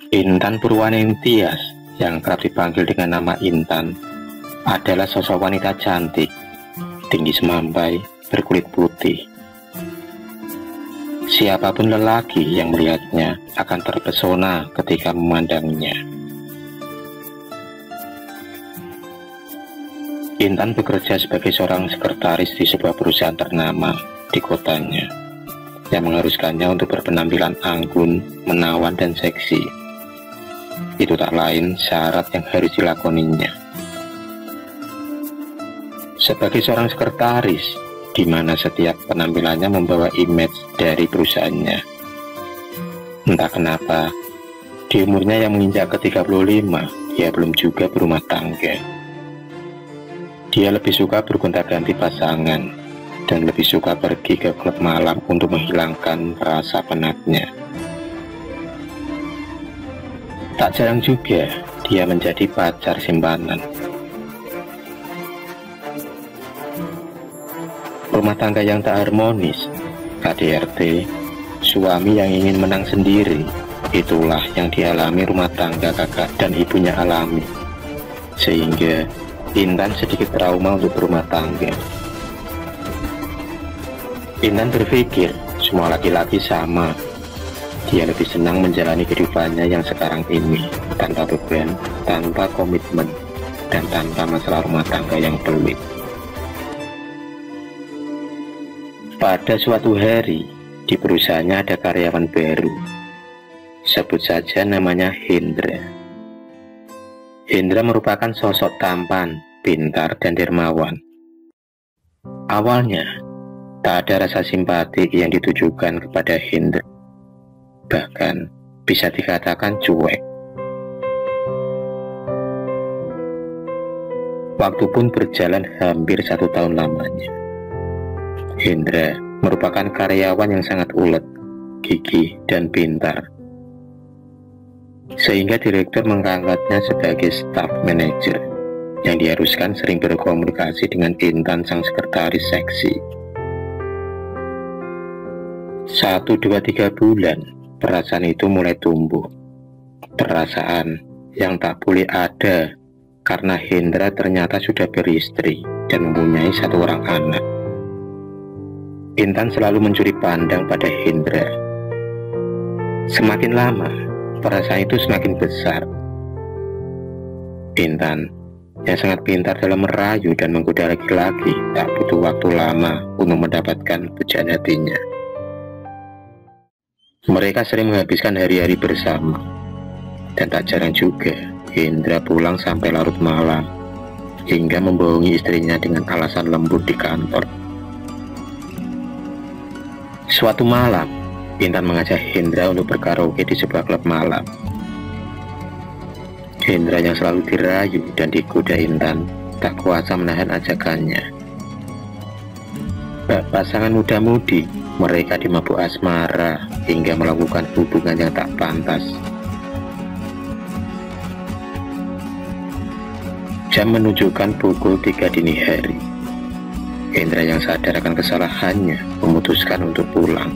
Intan Purwaningtyas yang kerap dipanggil dengan nama Intan adalah sosok wanita cantik, tinggi semampai, berkulit putih. Siapapun lelaki yang melihatnya akan terpesona ketika memandangnya. Intan bekerja sebagai seorang sekretaris di sebuah perusahaan ternama di kotanya, yang mengharuskannya untuk berpenampilan anggun, menawan, dan seksi. Itu tak lain syarat yang harus dilakoninya. Sebagai seorang sekretaris, di mana setiap penampilannya membawa image dari perusahaannya. Entah kenapa, di umurnya yang menginjak ke 35, dia belum juga berumah tangga. Dia lebih suka bergonta-ganti pasangan, dan lebih suka pergi ke klub malam untuk menghilangkan rasa penatnya. Tak jarang juga dia menjadi pacar simpanan. Rumah tangga yang tak harmonis, KDRT, suami yang ingin menang sendiri, itulah yang dialami rumah tangga kakak dan ibunya alami. Sehingga Intan sedikit trauma untuk berumah tangga. Intan berpikir semua laki-laki sama. Dia lebih senang menjalani kehidupannya yang sekarang ini, tanpa beban, tanpa komitmen, dan tanpa masalah rumah tangga yang pelik. Pada suatu hari, di perusahaannya ada karyawan baru. Sebut saja namanya Hendra. Hendra merupakan sosok tampan, pintar, dan dermawan. Awalnya, tak ada rasa simpati yang ditujukan kepada Hendra. Bahkan bisa dikatakan cuek. Waktu pun berjalan hampir 1 tahun lamanya. Hendra merupakan karyawan yang sangat ulet, gigih, dan pintar. Sehingga direktur mengangkatnya sebagai staff manager yang diharuskan sering berkomunikasi dengan Intan sang sekretaris seksi. 1, 2, 3 bulan, perasaan itu mulai tumbuh. Perasaan yang tak boleh ada karena Hendra ternyata sudah beristri dan mempunyai 1 orang anak. Intan selalu mencuri pandang pada Hendra. Semakin lama, perasaan itu semakin besar. Intan yang sangat pintar dalam merayu dan menggoda laki-laki tak butuh waktu lama untuk mendapatkan pujaan hatinya. Mereka sering menghabiskan hari-hari bersama, dan tak jarang juga Hendra pulang sampai larut malam hingga membohongi istrinya dengan alasan lembur di kantor. Suatu malam, Intan mengajak Hendra untuk berkaraoke di sebuah klub malam. Hendra yang selalu dirayu dan digoda Intan tak kuasa menahan ajakannya. Pasangan muda-mudi, mereka dimabuk asmara hingga melakukan hubungan yang tak pantas. Jam menunjukkan pukul 3 dini hari. Hendra yang sadar akan kesalahannya memutuskan untuk pulang.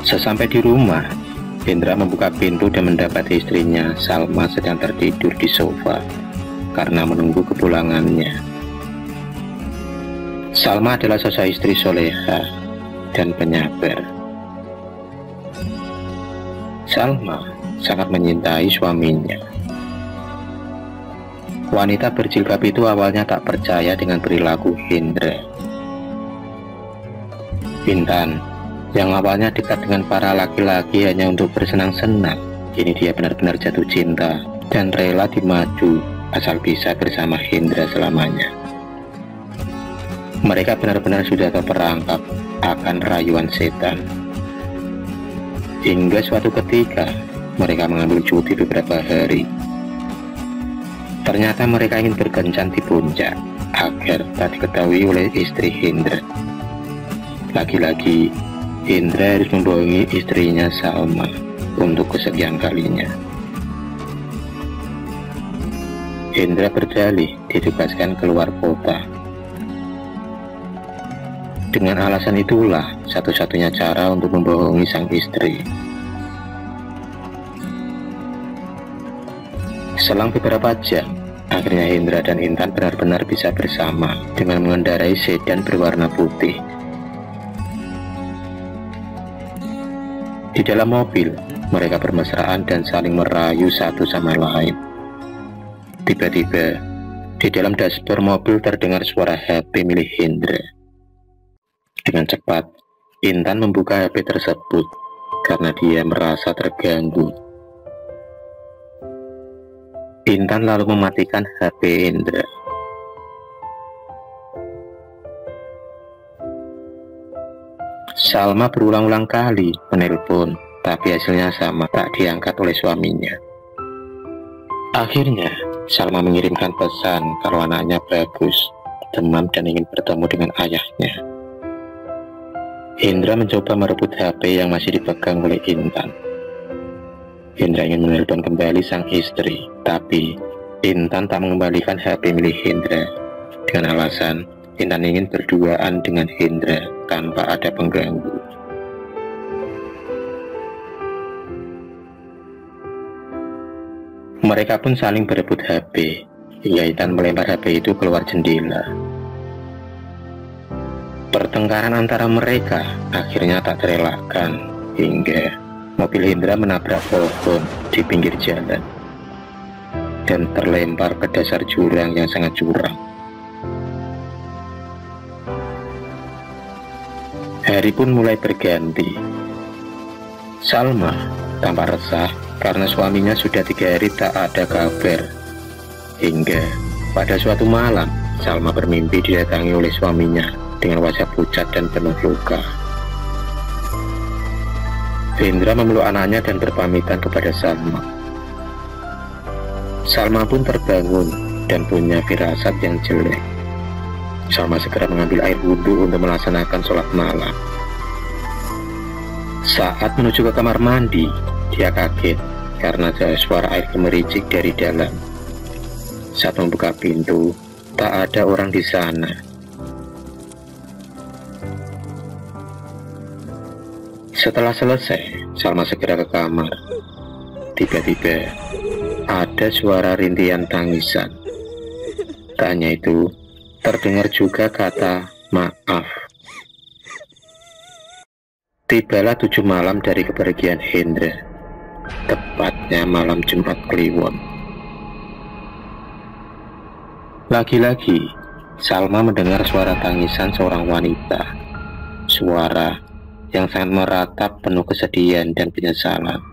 Sesampai di rumah, Hendra membuka pintu dan mendapati istrinya Salma sedang tertidur di sofa karena menunggu kepulangannya. Salma adalah sosok istri soleha dan penyabar. Salma sangat menyintai suaminya. Wanita berjilbab itu awalnya tak percaya dengan perilaku Hendra. Intan, yang awalnya dekat dengan para laki-laki hanya untuk bersenang-senang, kini dia benar-benar jatuh cinta dan rela dimadu asal bisa bersama Hendra selamanya. Mereka benar-benar sudah terperangkap akan rayuan setan. Hingga suatu ketika, mereka mengambil cuti beberapa hari. Ternyata mereka ingin berkencan di puncak agar tak diketahui oleh istri Hendra. Lagi-lagi, Hendra harus membohongi istrinya Salma untuk kesekian kalinya. Hendra berdalih ditugaskan keluar kota. Dengan alasan itulah satu-satunya cara untuk membohongi sang istri. Selang beberapa jam, akhirnya Hendra dan Intan benar-benar bisa bersama dengan mengendarai sedan berwarna putih. Di dalam mobil, mereka bermesraan dan saling merayu satu sama lain. Tiba-tiba, di dalam dashboard mobil terdengar suara HP milik Hendra. Dengan cepat, Intan membuka HP tersebut karena dia merasa terganggu. Intan lalu mematikan HP Hendra. Salma berulang-ulang kali menelpon, tapi hasilnya sama, tak diangkat oleh suaminya. Akhirnya, Salma mengirimkan pesan kalau anaknya bagus, demam dan ingin bertemu dengan ayahnya. Hendra mencoba merebut HP yang masih dipegang oleh Intan. Hendra ingin menelpon kembali sang istri, tapi Intan tak mengembalikan HP milik Hendra dengan alasan Intan ingin berduaan dengan Hendra tanpa ada pengganggu. Mereka pun saling berebut HP, hingga Intan melempar HP itu keluar jendela. Pertengkaran antara mereka akhirnya tak terelakkan, hingga mobil Hendra menabrak pohon di pinggir jalan dan terlempar ke dasar jurang yang sangat curam. Hari pun mulai berganti. Salma tampak resah karena suaminya sudah 3 hari tak ada kabar. Hingga pada suatu malam, Salma bermimpi didatangi oleh suaminya dengan wajah pucat dan penuh luka. Hendra memeluk anaknya dan berpamitan kepada Salma. Salma pun terbangun dan punya firasat yang jelek. Salma segera mengambil air wudhu untuk melaksanakan sholat malam. Saat menuju ke kamar mandi, dia kaget karena ada suara air gemericik dari dalam. Saat membuka pintu, tak ada orang di sana. Setelah selesai, Salma segera ke kamar. Tiba-tiba, ada suara rintihan tangisan. Tak hanya itu, terdengar juga kata maaf. Tibalah 7 malam dari kepergian Hendra, tepatnya malam Jumat Kliwon. Lagi-lagi, Salma mendengar suara tangisan seorang wanita. Suara yang sangat meratap penuh kesedihan dan penyesalan.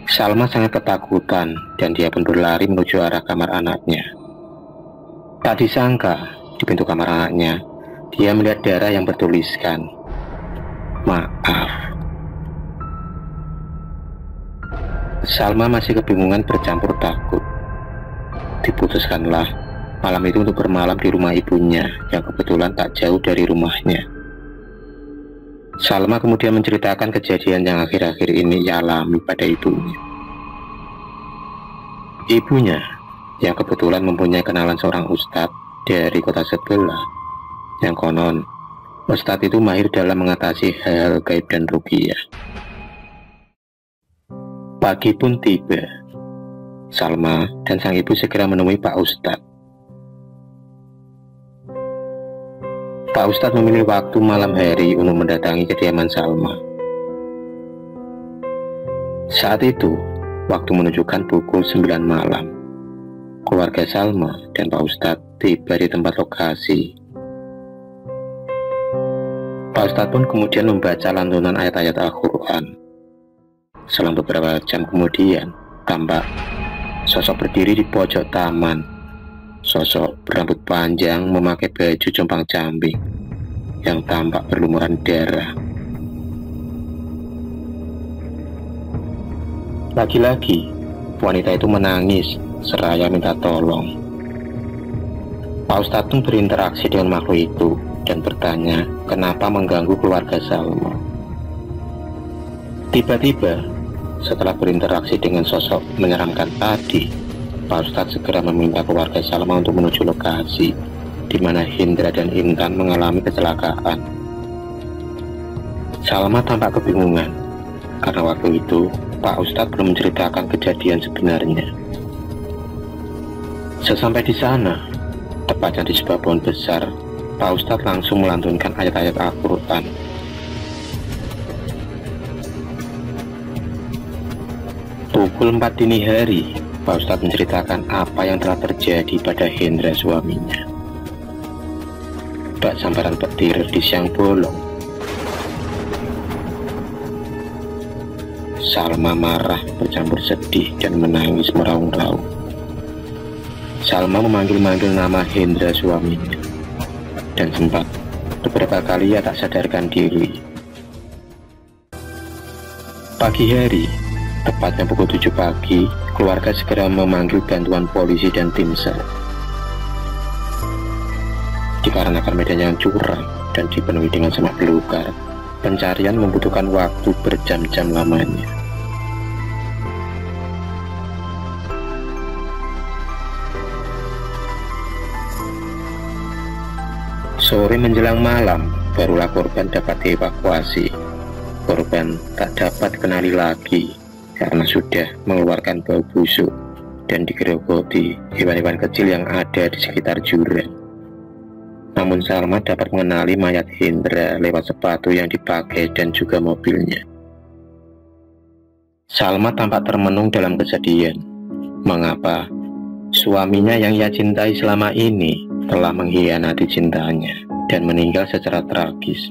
Salma sangat ketakutan dan dia pun berlari menuju arah kamar anaknya. Tak disangka, di pintu kamar anaknya, dia melihat darah yang bertuliskan, "Maaf." Salma masih kebingungan bercampur takut. Diputuskanlah malam itu untuk bermalam di rumah ibunya yang kebetulan tak jauh dari rumahnya. Salma kemudian menceritakan kejadian yang akhir-akhir ini ia alami pada ibunya. Ibunya yang kebetulan mempunyai kenalan seorang ustadz dari kota sebelah, yang konon ustadz itu mahir dalam mengatasi hal-hal gaib dan ruqyah. Pagi pun tiba. Salma dan sang ibu segera menemui Pak Ustadz. Pak Ustadz memilih waktu malam hari untuk mendatangi kediaman Salma. Saat itu, waktu menunjukkan pukul 9 malam. Keluarga Salma dan Pak Ustadz tiba di tempat lokasi. Pak Ustadz pun kemudian membaca lantunan ayat-ayat Al-Quran. Selang beberapa jam kemudian, tampak sosok berdiri di pojok taman. Sosok berambut panjang memakai baju jompang-cambing yang tampak berlumuran darah. Lagi-lagi, wanita itu menangis seraya minta tolong. Pak Ustadz pun berinteraksi dengan makhluk itu dan bertanya kenapa mengganggu keluarga Salma. Tiba-tiba, setelah berinteraksi dengan sosok menyeramkan tadi, Pak Ustadz segera meminta keluarga Salma untuk menuju lokasi di mana Hindra dan Intan mengalami kecelakaan. Salma tampak kebingungan, karena waktu itu Pak Ustadz belum menceritakan kejadian sebenarnya. Sesampai di sana, tepatnya di sebuah pohon besar, Pak Ustadz langsung melantunkan ayat-ayat Al-Quran. Pukul 4 dini hari, Pak Ustadz menceritakan apa yang telah terjadi pada Hendra suaminya. Bak sambaran petir di siang bolong. Salma marah bercampur sedih dan menangis meraung-raung. Salma memanggil-manggil nama Hendra suaminya, dan sempat beberapa kali ia tak sadarkan diri. Pagi hari, tepatnya pukul 7 pagi, keluarga segera memanggil bantuan polisi dan tim SAR. Dikarenakan medan yang curam dan dipenuhi dengan semak belukar, pencarian membutuhkan waktu berjam-jam lamanya. Sore menjelang malam, barulah korban dapat dievakuasi. Korban tak dapat kenali lagi karena sudah mengeluarkan bau busuk dan digerogoti hewan-hewan kecil yang ada di sekitar jurang. Namun Salma dapat mengenali mayat Hendra lewat sepatu yang dipakai dan juga mobilnya. Salma tampak termenung dalam kesedihan. Mengapa suaminya yang ia cintai selama ini telah mengkhianati cintanya dan meninggal secara tragis.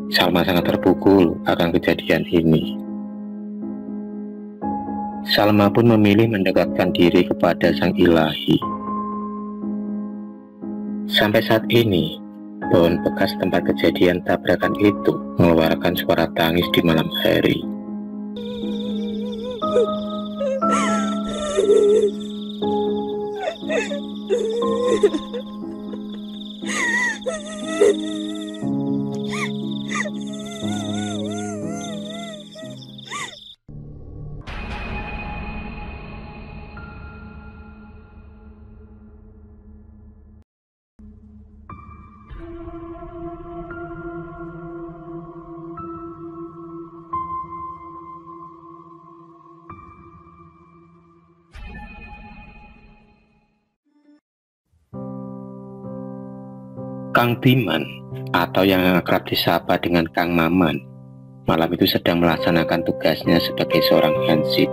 Salma sangat terpukul akan kejadian ini. Salma pun memilih mendekatkan diri kepada Sang Ilahi. Sampai saat ini, pohon bekas tempat kejadian tabrakan itu mengeluarkan suara tangis di malam hari. Kang Diman, atau yang akrab disapa dengan Kang Maman, malam itu sedang melaksanakan tugasnya sebagai seorang hansip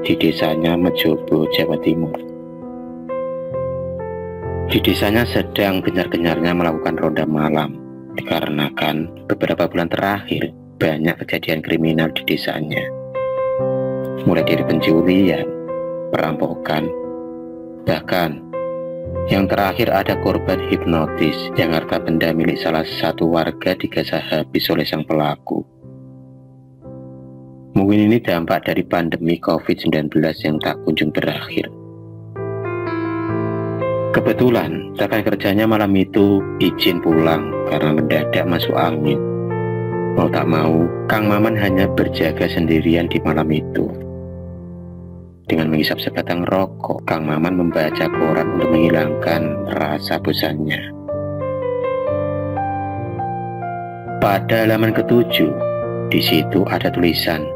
di desanya Mejobo, Jawa Timur. Di desanya sedang gencar-gencarnya melakukan ronda malam, dikarenakan beberapa bulan terakhir banyak kejadian kriminal di desanya. Mulai dari pencurian, perampokan, bahkan yang terakhir ada korban hipnotis yang harta benda milik salah satu warga digasah habis oleh sang pelaku. Mungkin ini dampak dari pandemi COVID-19 yang tak kunjung berakhir. Kebetulan rekan kerjanya malam itu izin pulang karena mendadak masuk angin. Mau tak mau, Kang Maman hanya berjaga sendirian di malam itu. Dengan menghisap sebatang rokok, Kang Maman membaca koran untuk menghilangkan rasa bosannya. Pada halaman ke-7, di situ ada tulisan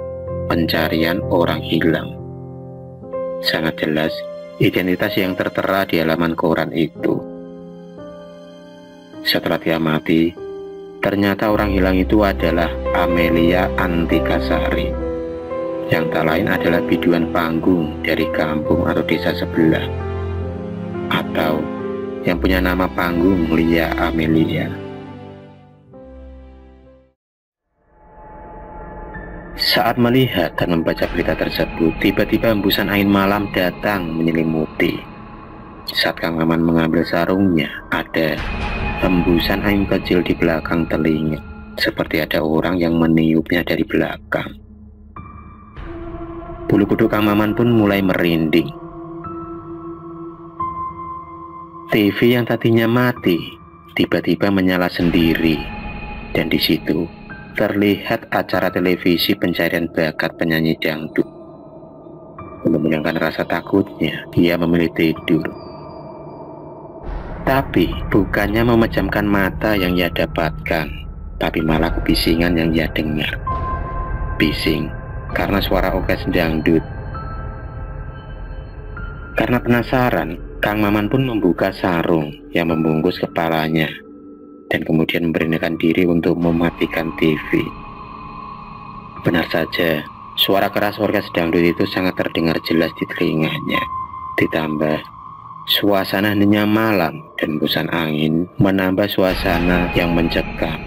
pencarian orang hilang. Sangat jelas identitas yang tertera di halaman koran itu. Setelah diamati, ternyata orang hilang itu adalah Amelia Antikasari, yang tak lain adalah biduan panggung dari kampung atau desa sebelah, atau yang punya nama panggung Lia Amelia. Saat melihat dan membaca berita tersebut, tiba-tiba hembusan angin malam datang menyelimuti. Saat Kang Maman mengambil sarungnya, ada hembusan angin kecil di belakang telinga, seperti ada orang yang meniupnya dari belakang. Bulu kuduk Kang Maman pun mulai merinding. TV yang tadinya mati tiba-tiba menyala sendiri, dan di situ terlihat acara televisi pencarian bakat penyanyi dangdut. Untuk menghilangkan rasa takutnya, ia memilih tidur. Tapi bukannya memejamkan mata yang ia dapatkan, tapi malah kebisingan yang ia dengar. Bising karena suara orkes dangdut. Karena penasaran, Kang Maman pun membuka sarung yang membungkus kepalanya dan kemudian memberanikan diri untuk mematikan TV. Benar saja, suara keras orkes dangdut itu sangat terdengar jelas di telinganya. Ditambah suasana hening malam dan hembusan angin menambah suasana yang mencekam.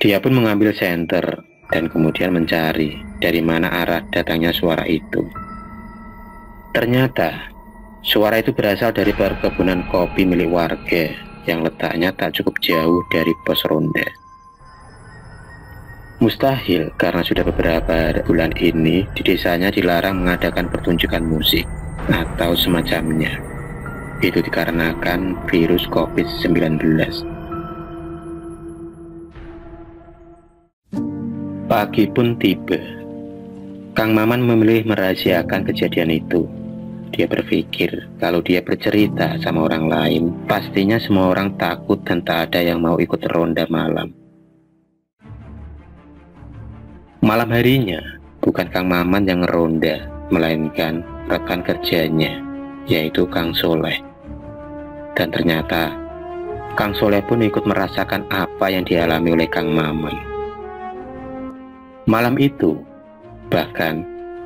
Dia pun mengambil senter dan kemudian mencari dari mana arah datangnya suara itu. Ternyata suara itu berasal dari perkebunan kopi milik warga yang letaknya tak cukup jauh dari pos ronda. Mustahil karena sudah beberapa bulan ini di desanya dilarang mengadakan pertunjukan musik atau semacamnya. Itu dikarenakan virus COVID-19. Pagi pun tiba. Kang Maman memilih merahasiakan kejadian itu. Dia berpikir kalau dia bercerita sama orang lain, pastinya semua orang takut dan tak ada yang mau ikut ronda malam. Malam harinya, bukan Kang Maman yang ngeronda, melainkan rekan kerjanya, yaitu Kang Soleh. Dan ternyata, Kang Soleh pun ikut merasakan apa yang dialami oleh Kang Maman. Malam itu, bahkan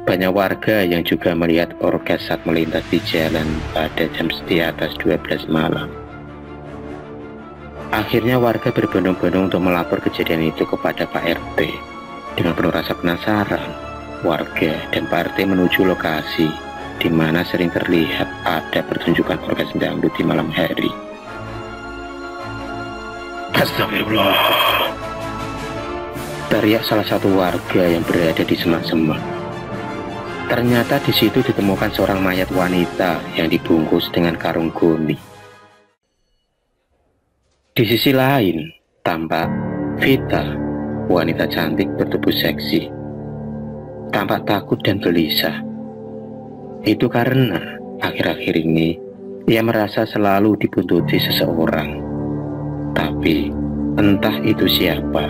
banyak warga yang juga melihat orkes saat melintas di jalan pada jam di atas 12 malam. Akhirnya warga berbondong-bondong untuk melapor kejadian itu kepada Pak RT. Dengan penuh rasa penasaran, warga dan Pak RT menuju lokasi di mana sering terlihat ada pertunjukan orkes dangdut di malam hari. Astagfirullah, teriak salah satu warga yang berada di semak-semak. Ternyata di situ ditemukan seorang mayat wanita yang dibungkus dengan karung goni. Di sisi lain, tampak Vita, wanita cantik bertubuh seksi. Tampak takut dan gelisah. Itu karena akhir-akhir ini ia merasa selalu dibuntuti seseorang. Tapi entah itu siapa.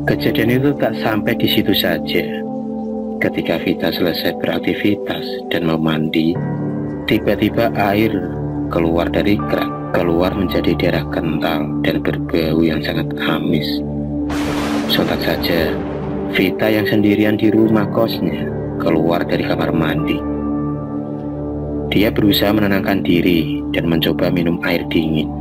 Kejadian itu tak sampai di situ saja. Ketika Vita selesai beraktivitas dan mau mandi, tiba-tiba air keluar dari kerak, keluar menjadi darah kental dan berbau yang sangat amis. Sontak saja, Vita yang sendirian di rumah kosnya keluar dari kamar mandi. Dia berusaha menenangkan diri dan mencoba minum air dingin.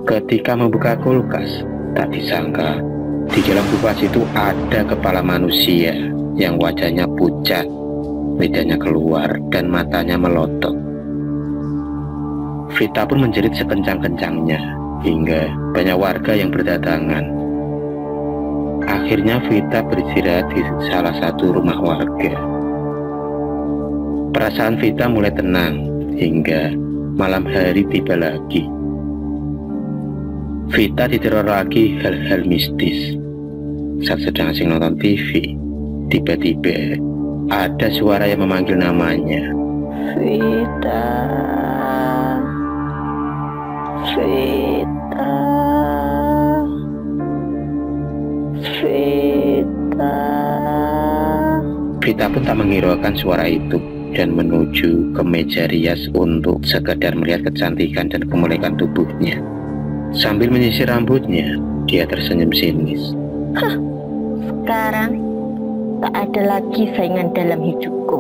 Ketika membuka kulkas, tak disangka di dalam kulkas itu ada kepala manusia yang wajahnya pucat, lidahnya keluar dan matanya melotot. Vita pun menjerit sekencang-kencangnya hingga banyak warga yang berdatangan. Akhirnya Vita beristirahat di salah satu rumah warga. Perasaan Vita mulai tenang hingga malam hari tiba lagi. Vita diteror lagi hal-hal mistis. Saat sedang asing nonton TV, tiba-tiba ada suara yang memanggil namanya. Vita, Vita, Vita. Vita pun tak menghiraukan suara itu dan menuju ke meja rias untuk sekedar melihat kecantikan dan kemuliaan tubuhnya. Sambil menyisir rambutnya, dia tersenyum sinis. Hah, sekarang tak ada lagi saingan dalam hidupku,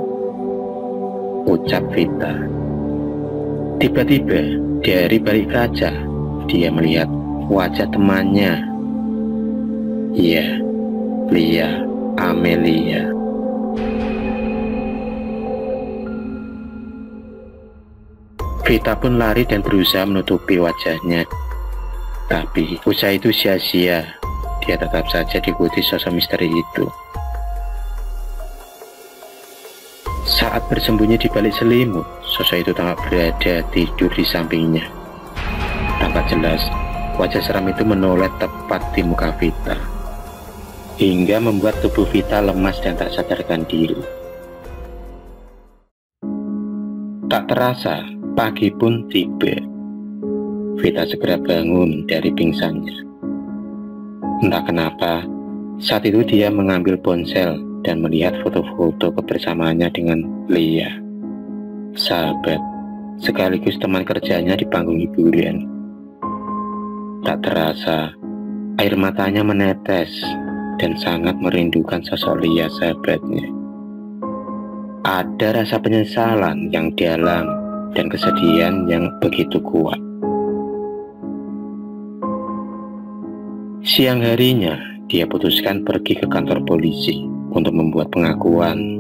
ucap Vita. Tiba-tiba dari balik kaca, dia melihat wajah temannya. Iya, Lia Amelia. Vita pun lari dan berusaha menutupi wajahnya. Tapi usaha itu sia-sia. Dia tetap saja diikuti sosok misteri itu. Saat bersembunyi di balik selimut, sosok itu tampak berada tidur di sampingnya. Tampak jelas, wajah seram itu menoleh tepat di muka Vita, hingga membuat tubuh Vita lemas dan tak sadarkan diri. Tak terasa, pagi pun tiba. Vita segera bangun dari pingsannya. Entah kenapa, saat itu dia mengambil ponsel dan melihat foto-foto kebersamaannya dengan Lia, sahabat sekaligus teman kerjanya di panggung hiburan. Tak terasa, air matanya menetes dan sangat merindukan sosok Lia, sahabatnya. Ada rasa penyesalan yang dalam dan kesedihan yang begitu kuat. Siang harinya, dia putuskan pergi ke kantor polisi untuk membuat pengakuan.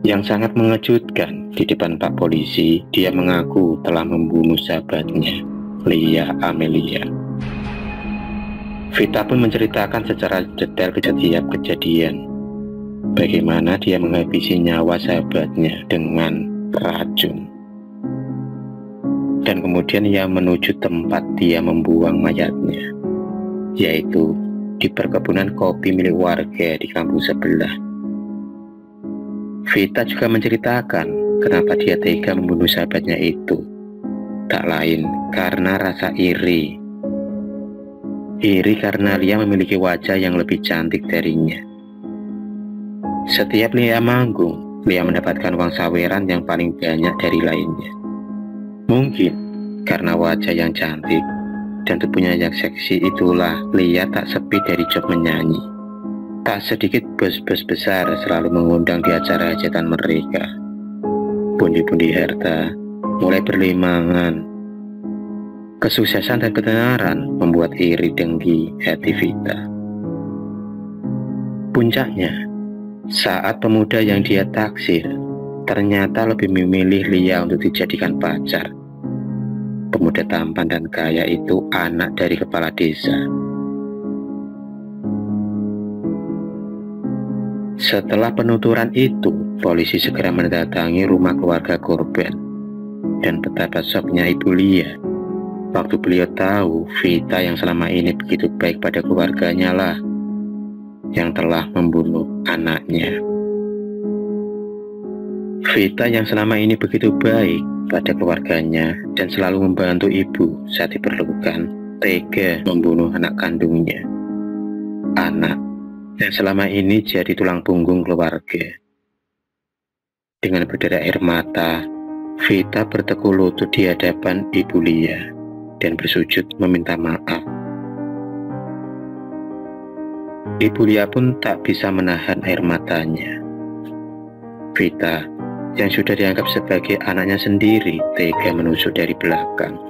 Yang sangat mengejutkan, di depan Pak Polisi, dia mengaku telah membunuh sahabatnya, Lia Amelia. Vita pun menceritakan secara detail setiap kejadian. Bagaimana dia menghabisi nyawa sahabatnya dengan racun. Dan kemudian ia menuju tempat dia membuang mayatnya, yaitu di perkebunan kopi milik warga di kampung sebelah. Vita juga menceritakan kenapa dia tega membunuh sahabatnya itu. Tak lain karena rasa iri. Iri karena Lia memiliki wajah yang lebih cantik darinya. Setiap Lia manggung, Lia mendapatkan uang saweran yang paling banyak dari lainnya. Mungkin karena wajah yang cantik dan tubuhnya yang seksi itulah Lia tak sepi dari job menyanyi. Tak sedikit bos-bos besar selalu mengundang di acara hajatan mereka. Pundi-pundi harta mulai berlimangan. Kesuksesan dan ketenaran membuat iri dengki hati Vita. Puncaknya, saat pemuda yang dia taksir ternyata lebih memilih Lia untuk dijadikan pacar. Pemuda tampan dan kaya itu anak dari kepala desa. Setelah penuturan itu, polisi segera mendatangi rumah keluarga korban. Dan betapa syoknya Ibu Lia waktu beliau tahu Vita yang selama ini begitu baik pada keluarganya lah yang telah membunuh anaknya. Vita yang selama ini begitu baik pada keluarganya dan selalu membantu ibu saat diperlukan, tega membunuh anak kandungnya. Anak yang selama ini jadi tulang punggung keluarga. Dengan berderai air mata, Vita bertekuk lutut di hadapan Ibu Lia dan bersujud meminta maaf. Ibu Lia pun tak bisa menahan air matanya. Vita yang sudah dianggap sebagai anaknya sendiri tega menusuk dari belakang.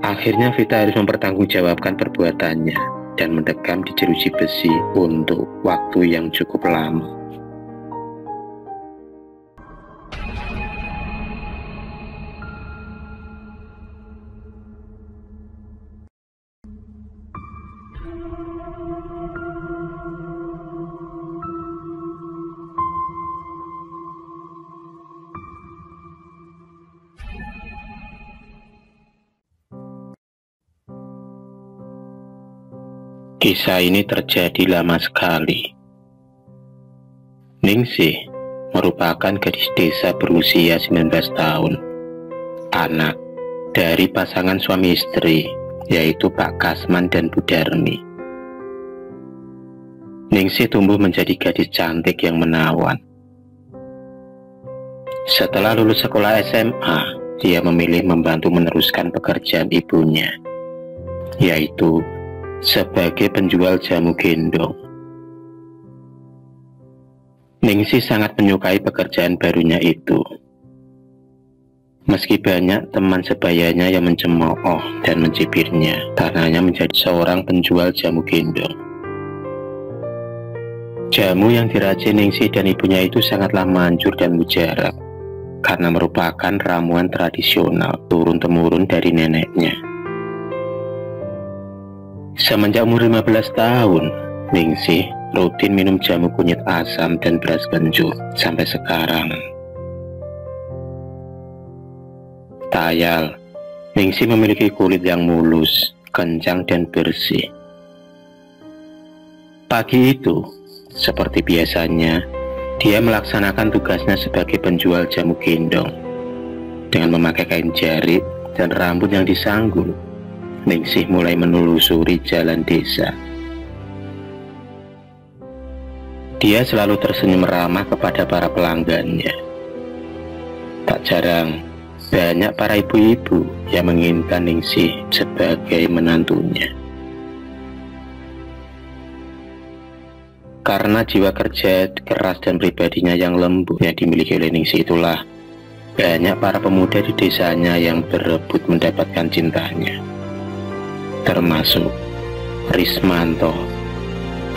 Akhirnya Vita harus mempertanggungjawabkan perbuatannya dan mendekam di jeruji besi untuk waktu yang cukup lama. Kisah ini terjadi lama sekali. Ningsih merupakan gadis desa berusia 19 tahun, anak dari pasangan suami istri, yaitu Pak Kasman dan Bu Darmi. Ningsih tumbuh menjadi gadis cantik yang menawan. Setelah lulus sekolah SMA, dia memilih membantu meneruskan pekerjaan ibunya, yaitu sebagai penjual jamu gendong. Ningsih sangat menyukai pekerjaan barunya itu. Meski banyak teman sebayanya yang mencemooh dan mencibirnya karenanya menjadi seorang penjual jamu gendong. Jamu yang diracik Ningsih dan ibunya itu sangatlah manjur dan mujarab karena merupakan ramuan tradisional turun-temurun dari neneknya. Semenjak umur 15 tahun, Ningsih rutin minum jamu kunyit asam dan beras kencur sampai sekarang. Tayal, Ningsih memiliki kulit yang mulus, kencang dan bersih. Pagi itu, seperti biasanya, Dia melaksanakan tugasnya sebagai penjual jamu gendong. Dengan memakai kain jarik dan rambut yang disanggul, Ningsih mulai menelusuri jalan desa. Dia selalu tersenyum ramah kepada para pelanggannya. Tak jarang, banyak para ibu-ibu yang menginginkan Ningsih sebagai menantunya. Karena jiwa kerja keras dan pribadinya yang lembut yang dimiliki oleh Ningsih itulah, banyak para pemuda di desanya yang berebut mendapatkan cintanya. Termasuk Rismanto,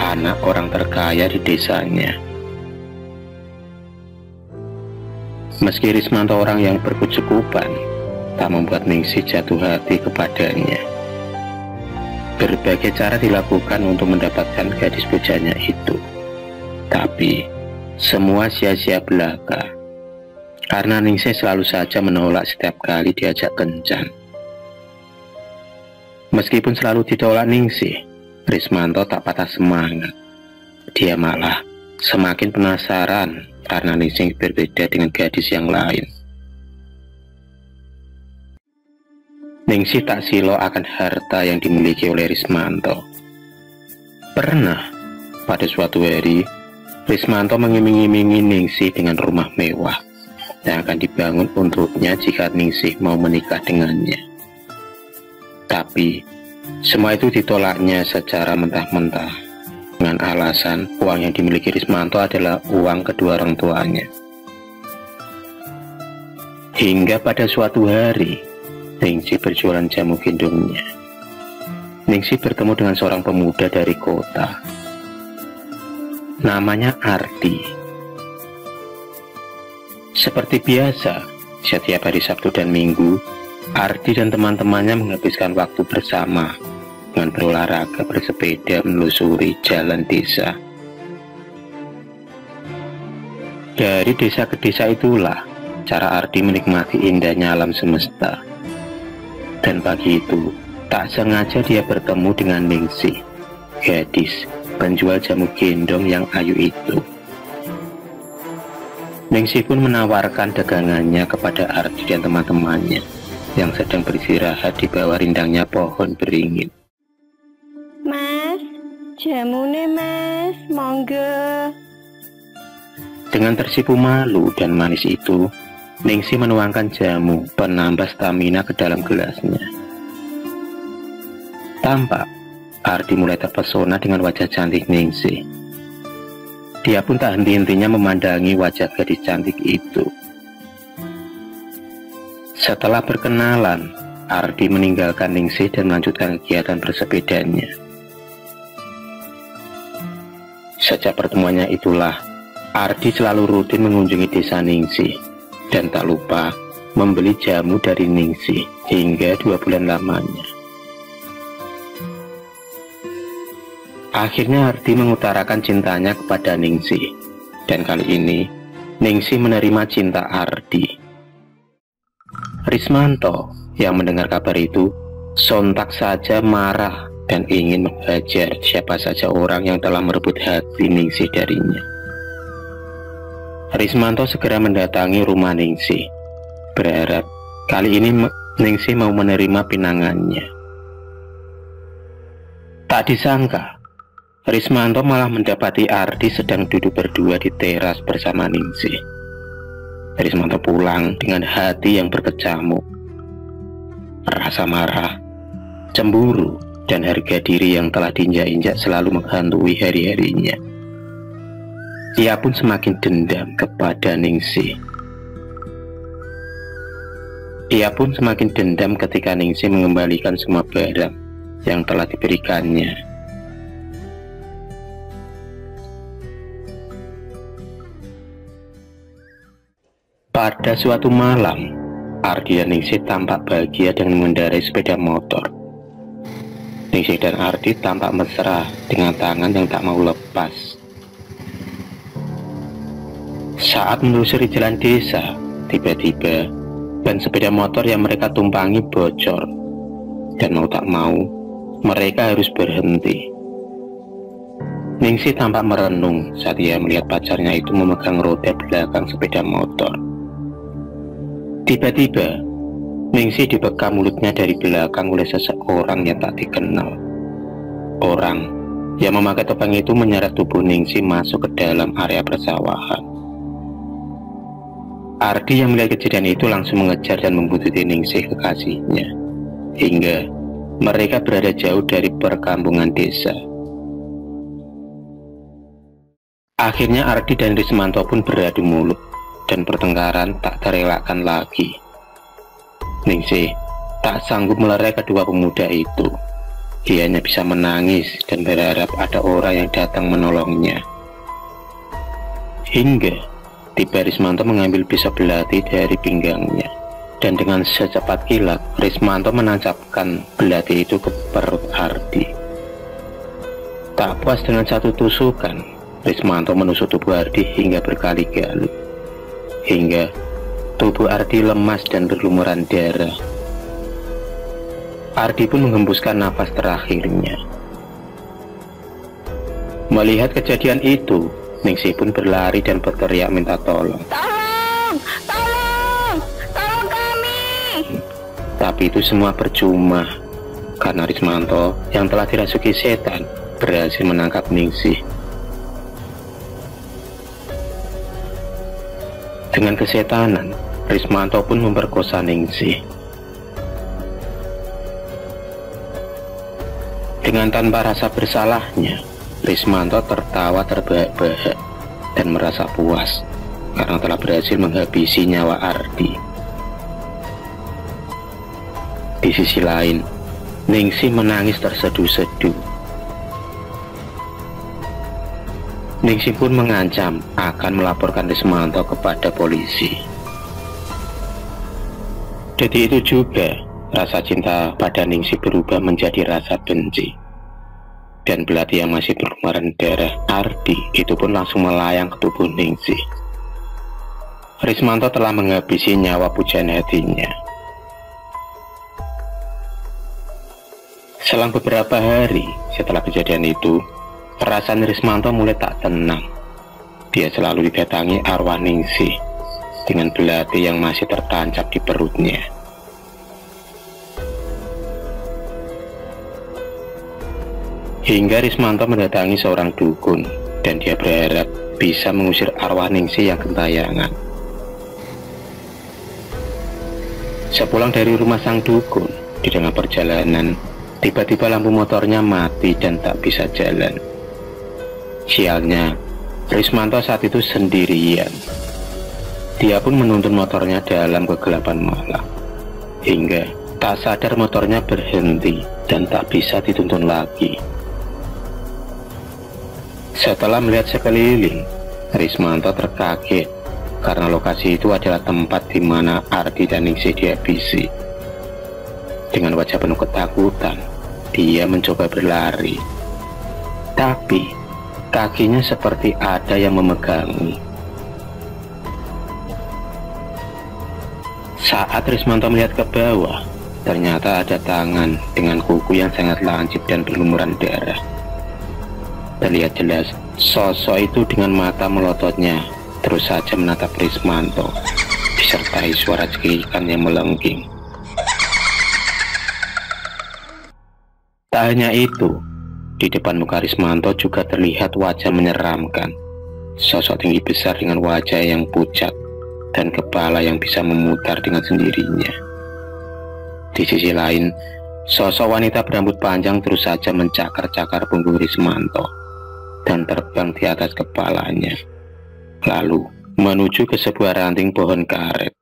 anak orang terkaya di desanya. Meski Rismanto orang yang berkecukupan, tak membuat Ningsih jatuh hati kepadanya. Berbagai cara dilakukan untuk mendapatkan gadis pujanya itu, tapi semua sia-sia belaka. Karena Ningsih selalu saja menolak setiap kali diajak kencan. Meskipun selalu ditolak Ningsih, Rismanto tak patah semangat. Dia malah semakin penasaran karena Ningsih berbeda dengan gadis yang lain. Ningsih tak silau akan harta yang dimiliki oleh Rismanto. Pernah, pada suatu hari, Rismanto mengiming-imingi Ningsih dengan rumah mewah yang akan dibangun untuknya jika Ningsih mau menikah dengannya. Tapi, semua itu ditolaknya secara mentah-mentah dengan alasan uang yang dimiliki Rismanto adalah uang kedua orang tuanya. Hingga pada suatu hari, Ningsih berjualan jamu gendongnya. Ningsih bertemu dengan seorang pemuda dari kota. Namanya Ardi. Seperti biasa, setiap hari Sabtu dan Minggu, Ardi dan teman-temannya menghabiskan waktu bersama dengan berolahraga bersepeda menelusuri jalan desa. Dari desa ke desa itulah cara Ardi menikmati indahnya alam semesta. Dan pagi itu, tak sengaja dia bertemu dengan Ningsih, gadis penjual jamu gendong yang ayu itu. Ningsih pun menawarkan dagangannya kepada Ardi dan teman-temannya yang sedang beristirahat di bawah rindangnya pohon beringin. Mas, jamune mas, monggo. Dengan tersipu malu dan manis itu, Ningsih menuangkan jamu penambah stamina ke dalam gelasnya. Tampak Ardi mulai terpesona dengan wajah cantik Ningsih. Dia pun tak henti-hentinya memandangi wajah gadis cantik itu. Setelah berkenalan, Ardi meninggalkan Ningsih dan melanjutkan kegiatan bersepedanya. Sejak pertemuannya itulah, Ardi selalu rutin mengunjungi desa Ningsih dan tak lupa membeli jamu dari Ningsih hingga 2 bulan lamanya. Akhirnya Ardi mengutarakan cintanya kepada Ningsih, dan kali ini Ningsih menerima cinta Ardi. Rismanto yang mendengar kabar itu sontak saja marah dan ingin menghajar siapa saja orang yang telah merebut hati Ningsih darinya. Rismanto segera mendatangi rumah Ningsih, berharap kali ini Ningsih mau menerima pinangannya. Tak disangka, Rismanto malah mendapati Ardi sedang duduk berdua di teras bersama Ningsih. Rismanto pulang dengan hati yang berkecamuk. Rasa marah, cemburu, dan harga diri yang telah diinjak-injak selalu menghantui hari-harinya. Ia pun semakin dendam kepada Ningsih. Ia pun semakin dendam ketika Ningsih mengembalikan semua barang yang telah diberikannya. Pada suatu malam, Ardi dan Ningsih tampak bahagia dengan mengendarai sepeda motor. Ningsih dan Ardi tampak mesra dengan tangan yang tak mau lepas. Saat menelusuri jalan desa, tiba-tiba ban sepeda motor yang mereka tumpangi bocor, dan mau tak mau mereka harus berhenti. Ningsih tampak merenung saat ia melihat pacarnya itu memegang roda belakang sepeda motor. Tiba-tiba, Ningsih dibekam mulutnya dari belakang oleh seseorang yang tak dikenal. Orang yang memakai topeng itu menyeret tubuh Ningsih masuk ke dalam area persawahan. Ardi yang melihat kejadian itu langsung mengejar dan membuntuti Ningsih kekasihnya, hingga mereka berada jauh dari perkampungan desa. Akhirnya Ardi dan Rismanto pun beradu mulut dan pertengkaran tak terelakkan lagi. Ningsih tak sanggup melerai kedua pemuda itu. Dia hanya bisa menangis dan berharap ada orang yang datang menolongnya. Hingga tiba Rismanto mengambil pisau belati dari pinggangnya, dan dengan secepat kilat Rismanto menancapkan belati itu ke perut Ardi. Tak puas dengan satu tusukan, Rismanto menusuk tubuh Ardi hingga berkali-kali, hingga tubuh Ardi lemas dan berlumuran darah. Ardi pun menghembuskan nafas terakhirnya. Melihat kejadian itu, Ningsih pun berlari dan berteriak minta tolong. Tolong! Tolong! Tolong kami! Tapi itu semua percuma, karena Rismanto yang telah dirasuki setan berhasil menangkap Ningsih. Dengan kesetanan, Rismanto pun memperkosa Ningsih. Dengan tanpa rasa bersalahnya, Rismanto tertawa terbahak-bahak dan merasa puas karena telah berhasil menghabisi nyawa Ardi. Di sisi lain, Ningsih menangis terseduh-seduh. Ningsih pun mengancam akan melaporkan Rismanto kepada polisi. Jadi itu juga rasa cinta pada Ningsih berubah menjadi rasa benci. Dan belati yang masih berlumuran darah Ardi itu pun langsung melayang ke tubuh Ningsih. Rismanto telah menghabisi nyawa pujaan hatinya. Selang beberapa hari setelah kejadian itu, perasaan Rismanto mulai tak tenang. Dia selalu didatangi arwah Ningsih dengan belati yang masih tertancap di perutnya. Hingga Rismanto mendatangi seorang dukun, dan dia berharap bisa mengusir arwah Ningsih yang gentayangan. Sepulang dari rumah sang dukun, di tengah perjalanan, tiba-tiba lampu motornya mati dan tak bisa jalan. Sialnya, Rismanto saat itu sendirian. Dia pun menuntun motornya dalam kegelapan malam, hingga tak sadar motornya berhenti dan tak bisa dituntun lagi. Setelah melihat sekeliling, Rismanto terkaget karena lokasi itu adalah tempat di mana Ardi dan Ningsih dihabisi. Dengan wajah penuh ketakutan, dia mencoba berlari, tapi kakinya seperti ada yang memegangi. Saat Rismanto melihat ke bawah, ternyata ada tangan dengan kuku yang sangat lancip dan berlumuran darah. Terlihat jelas sosok itu dengan mata melototnya terus saja menatap Rismanto, disertai suara cekikikan yang melengking. Tak hanya itu, di depan muka Rismanto juga terlihat wajah menyeramkan. Sosok tinggi besar dengan wajah yang pucat dan kepala yang bisa memutar dengan sendirinya. Di sisi lain, sosok wanita berambut panjang terus saja mencakar-cakar punggung Rismanto dan terbang di atas kepalanya, lalu menuju ke sebuah ranting pohon karet.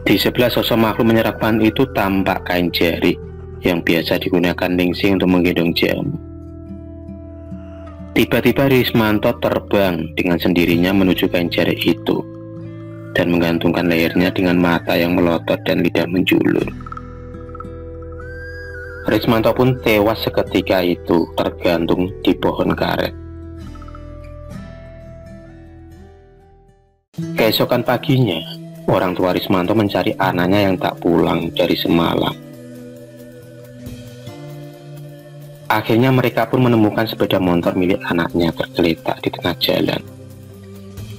Di sebelah sosok makhluk menyeramkan itu tampak kain jari yang biasa digunakan Ningsih untuk menggendong jamu. Tiba-tiba Rismanto terbang dengan sendirinya menuju kain jari itu dan menggantungkan lehernya dengan mata yang melotot dan lidah menjulur. Rismanto pun tewas seketika itu tergantung di pohon karet. Keesokan paginya, orang tua Rismanto mencari anaknya yang tak pulang dari semalam. Akhirnya mereka pun menemukan sepeda motor milik anaknya tergeletak di tengah jalan.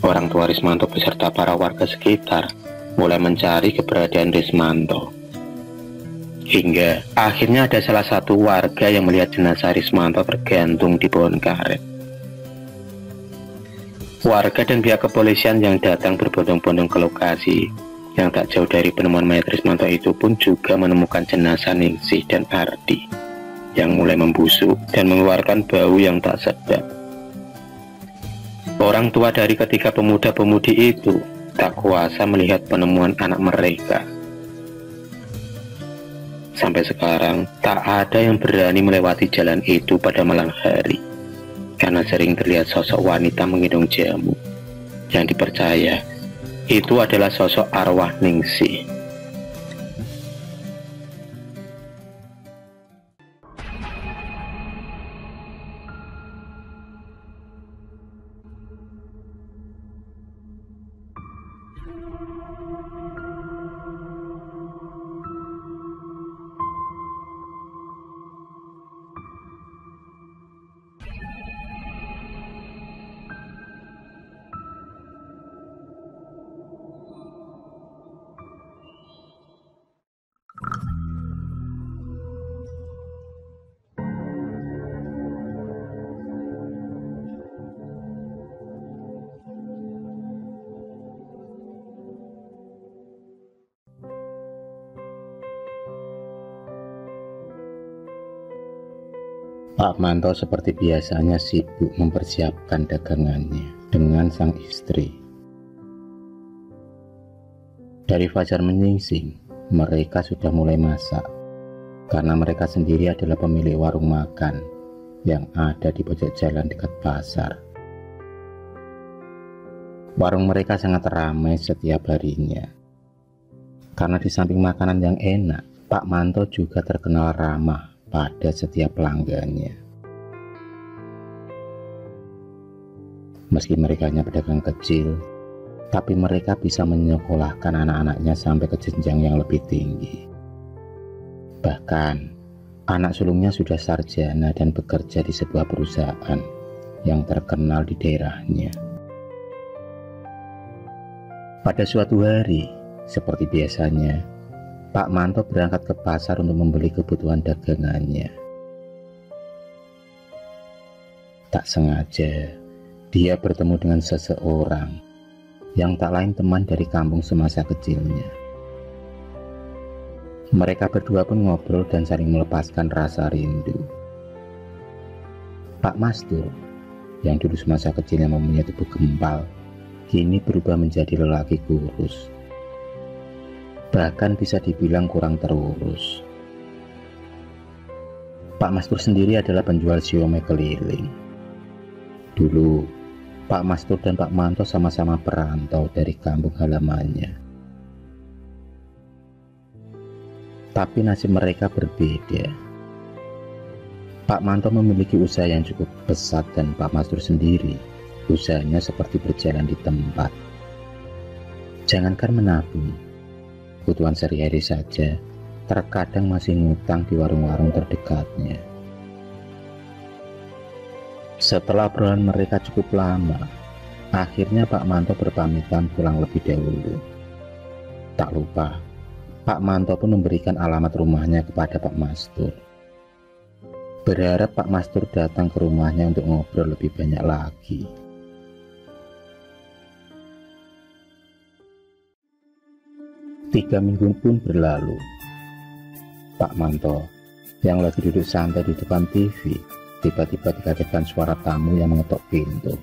Orang tua Rismanto beserta para warga sekitar mulai mencari keberadaan Rismanto. Hingga akhirnya ada salah satu warga yang melihat jenazah Rismanto tergantung di pohon karet. Warga dan pihak kepolisian yang datang berbondong-bondong ke lokasi yang tak jauh dari penemuan mayat Rismanto itu pun juga menemukan jenazah Ningsih dan Ardi yang mulai membusuk dan mengeluarkan bau yang tak sedap. Orang tua dari ketiga pemuda-pemudi itu tak kuasa melihat penemuan anak mereka. Sampai sekarang tak ada yang berani melewati jalan itu pada malam hari, karena sering terlihat sosok wanita menggendong jamu yang dipercaya itu adalah sosok arwah Ningsih. Pak Manto seperti biasanya sibuk mempersiapkan dagangannya dengan sang istri. Dari fajar menyingsing, mereka sudah mulai masak, karena mereka sendiri adalah pemilik warung makan yang ada di pojok jalan dekat pasar. Warung mereka sangat ramai setiap harinya, karena di samping makanan yang enak, Pak Manto juga terkenal ramah pada setiap pelanggannya. Meski mereka hanya pedagang kecil, tapi mereka bisa menyekolahkan anak-anaknya sampai ke jenjang yang lebih tinggi. Bahkan, anak sulungnya sudah sarjana dan bekerja di sebuah perusahaan yang terkenal di daerahnya. Pada suatu hari, seperti biasanya, Pak Manto berangkat ke pasar untuk membeli kebutuhan dagangannya. Tak sengaja, dia bertemu dengan seseorang yang tak lain teman dari kampung semasa kecilnya. Mereka berdua pun ngobrol dan saling melepaskan rasa rindu. Pak Mastur, yang dulu semasa kecilnya mempunyai tubuh gempal, kini berubah menjadi lelaki kurus. Bahkan bisa dibilang kurang terurus. Pak Mastur sendiri adalah penjual siomay keliling. Dulu, Pak Mastur dan Pak Manto sama-sama perantau dari kampung halamannya. Tapi nasib mereka berbeda. Pak Manto memiliki usaha yang cukup pesat dan Pak Mastur sendiri, usahanya seperti berjalan di tempat. Jangankan menabung, kebutuhan sehari-hari saja terkadang masih ngutang di warung-warung terdekatnya. Setelah obrolan mereka cukup lama, akhirnya Pak Manto berpamitan pulang lebih dahulu. Tak lupa, Pak Manto pun memberikan alamat rumahnya kepada Pak Mastur, berharap Pak Mastur datang ke rumahnya untuk ngobrol lebih banyak lagi. Tiga minggu pun berlalu. Pak Manto yang lagi duduk santai di depan TV tiba-tiba dikagetkan suara tamu yang mengetuk pintu.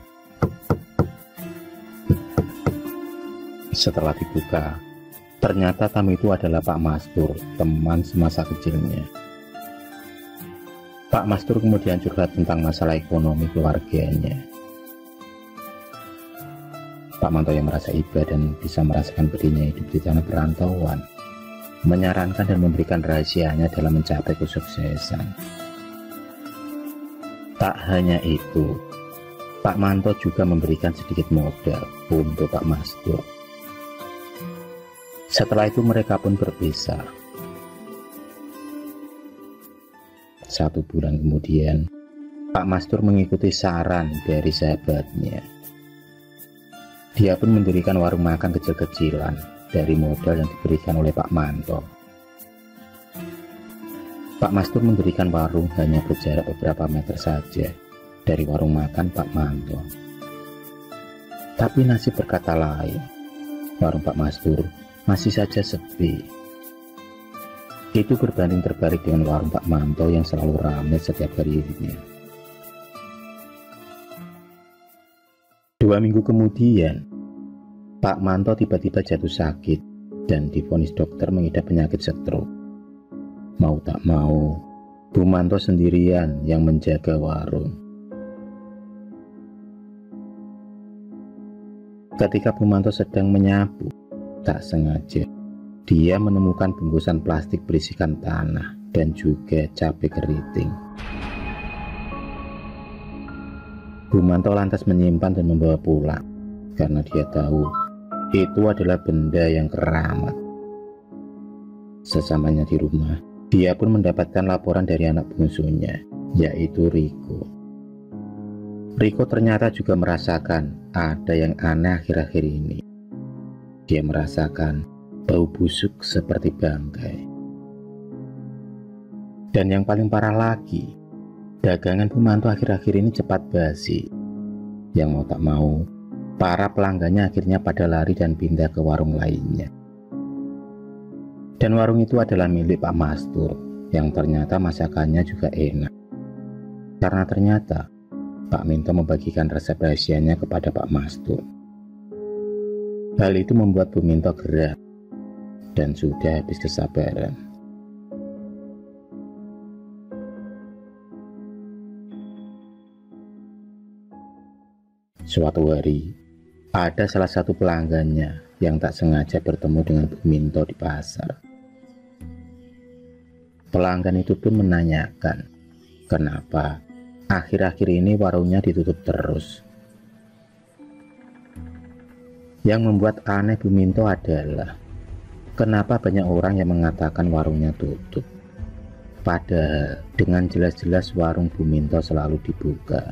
Setelah dibuka, ternyata tamu itu adalah Pak Mastur, teman semasa kecilnya. Pak Mastur kemudian curhat tentang masalah ekonomi keluarganya. Pak Manto yang merasa iba dan bisa merasakan pedihnya hidup di tanah perantauan, menyarankan dan memberikan rahasianya dalam mencapai kesuksesan. Tak hanya itu, Pak Manto juga memberikan sedikit modal untuk Pak Mastur. Setelah itu mereka pun berpisah. 1 bulan kemudian, Pak Mastur mengikuti saran dari sahabatnya. Dia pun mendirikan warung makan kecil-kecilan dari modal yang diberikan oleh Pak Manto. Pak Mastur mendirikan warung hanya berjarak beberapa meter saja dari warung makan Pak Manto. Tapi nasib berkata lain. Warung Pak Mastur masih saja sepi. Itu berbanding terbalik dengan warung Pak Manto yang selalu ramai setiap harinya. 2 minggu kemudian, Pak Manto tiba-tiba jatuh sakit dan divonis dokter mengidap penyakit stroke. Mau tak mau, Bu Manto sendirian yang menjaga warung. Ketika Bu Manto sedang menyapu, tak sengaja dia menemukan bungkusan plastik berisikan tanah dan juga cabai keriting. Bu Manto lantas menyimpan dan membawa pulang karena dia tahu itu adalah benda yang keramat. Sesamanya di rumah, dia pun mendapatkan laporan dari anak bungsunya, yaitu Riko. Riko ternyata juga merasakan ada yang aneh akhir-akhir ini. Dia merasakan bau busuk seperti bangkai. Dan yang paling parah lagi, dagangan Bu Manto akhir-akhir ini cepat basi. Yang mau tak mau, para pelanggannya akhirnya pada lari dan pindah ke warung lainnya. Dan warung itu adalah milik Pak Mastur, yang ternyata masakannya juga enak. Karena ternyata Pak Minto membagikan resep rahasianya kepada Pak Mastur. Hal itu membuat Bu Minto gerak dan sudah habis kesabaran. Suatu hari, ada salah satu pelanggannya yang tak sengaja bertemu dengan Bu Minto di pasar. Pelanggan itu pun menanyakan, kenapa akhir-akhir ini warungnya ditutup terus. Yang membuat aneh Bu Minto adalah, kenapa banyak orang yang mengatakan warungnya tutup, padahal dengan jelas-jelas warung Bu Minto selalu dibuka.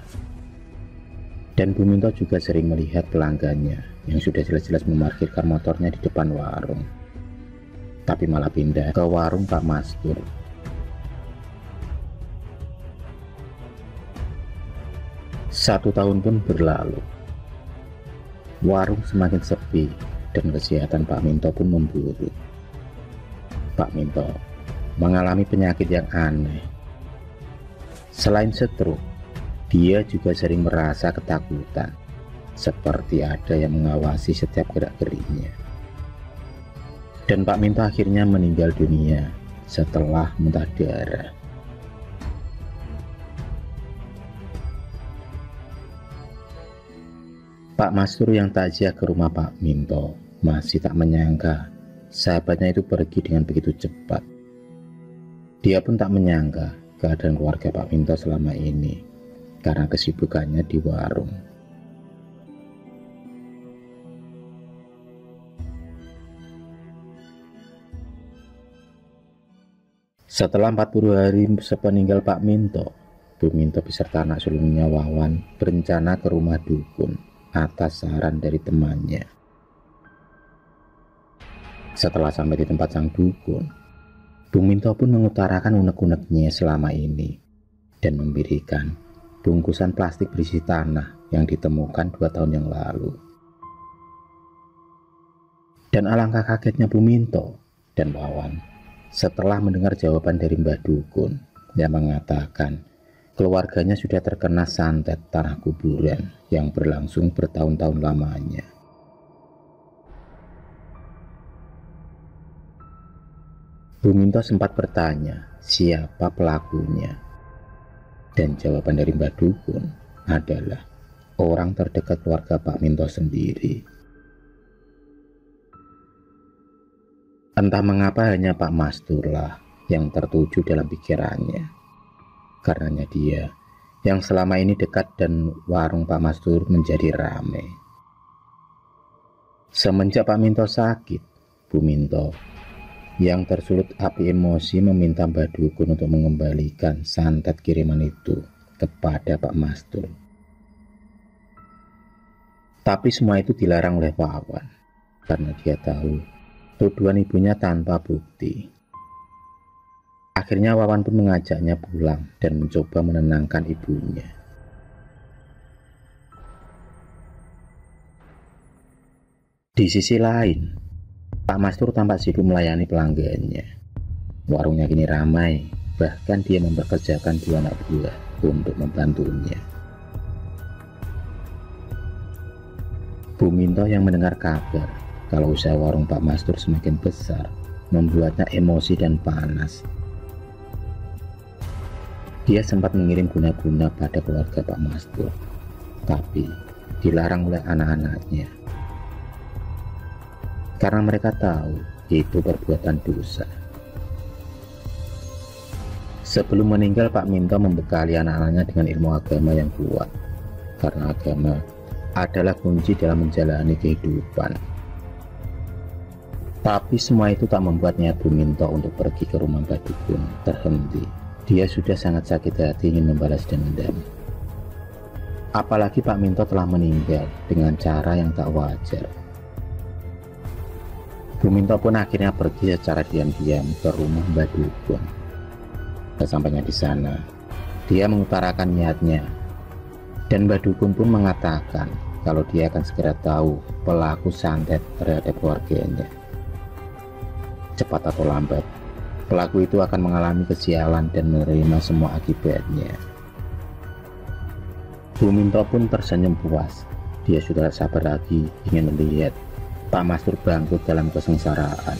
Dan Bu Minto juga sering melihat pelanggannya yang sudah jelas-jelas memarkirkan motornya di depan warung, tapi malah pindah ke warung Pak Mastur. Satu tahun pun berlalu. Warung semakin sepi dan kesehatan Pak Minto pun memburuk. Pak Minto mengalami penyakit yang aneh. Selain stroke, dia juga sering merasa ketakutan, seperti ada yang mengawasi setiap gerak-geriknya. Dan Pak Minto akhirnya meninggal dunia setelah muntah darah. Pak Mastur yang takziah ke rumah Pak Minto masih tak menyangka sahabatnya itu pergi dengan begitu cepat. Dia pun tak menyangka keadaan keluarga Pak Minto selama ini karena kesibukannya di warung. Setelah 40 hari sepeninggal Pak Minto, Bu Minto beserta anak sulungnya Wawan berencana ke rumah dukun atas saran dari temannya. Setelah sampai di tempat sang dukun, Bu Minto pun mengutarakan unek-uneknya selama ini dan memberikan bungkusan plastik berisi tanah yang ditemukan 2 tahun yang lalu. Dan alangkah kagetnya Bu Minto dan Wawan setelah mendengar jawaban dari Mbah Dukun yang mengatakan keluarganya sudah terkena santet tanah kuburan yang berlangsung bertahun-tahun lamanya. Bu Minto sempat bertanya siapa pelakunya, dan jawaban dari Mbah Dukun adalah orang terdekat keluarga Pak Minto sendiri. Entah mengapa hanya Pak Mastur lah yang tertuju dalam pikirannya. Karenanya dia yang selama ini dekat dan warung Pak Mastur menjadi ramai. Semenjak Pak Minto sakit, Bu Minto yang tersulut api emosi meminta Mbah Dukun untuk mengembalikan santet kiriman itu kepada Pak Mastur. Tapi semua itu dilarang oleh Wawan karena dia tahu tuduhan ibunya tanpa bukti. Akhirnya Wawan pun mengajaknya pulang dan mencoba menenangkan ibunya. Di sisi lain, Pak Mastur tampak sibuk melayani pelanggannya. Warungnya kini ramai, bahkan dia mempekerjakan 2 anak buah untuk membantunya. Bu Minto yang mendengar kabar kalau usaha warung Pak Mastur semakin besar membuatnya emosi dan panas. Dia sempat mengirim guna-guna pada keluarga Pak Mastur, tapi dilarang oleh anak-anaknya karena mereka tahu itu perbuatan dosa. Sebelum meninggal, Pak Minto membekali anak-anaknya dengan ilmu agama yang kuat, karena agama adalah kunci dalam menjalani kehidupan. Tapi semua itu tak membuat niat Bu Minto untuk pergi ke rumah Mbah Dukun terhenti. Dia sudah sangat sakit hati ingin membalas dendam. Apalagi Pak Minto telah meninggal dengan cara yang tak wajar. Bu Minto pun akhirnya pergi secara diam-diam ke rumah Mbah Dukun. Sesampainya di sana, dia mengutarakan niatnya. Dan Mbah Dukun pun mengatakan kalau dia akan segera tahu pelaku santet terhadap keluarganya. Cepat atau lambat, pelaku itu akan mengalami kesialan dan menerima semua akibatnya. Bu Minto pun tersenyum puas. Dia sudah tak sabar lagi ingin melihat Pak Mastur bangkrut dalam kesengsaraan.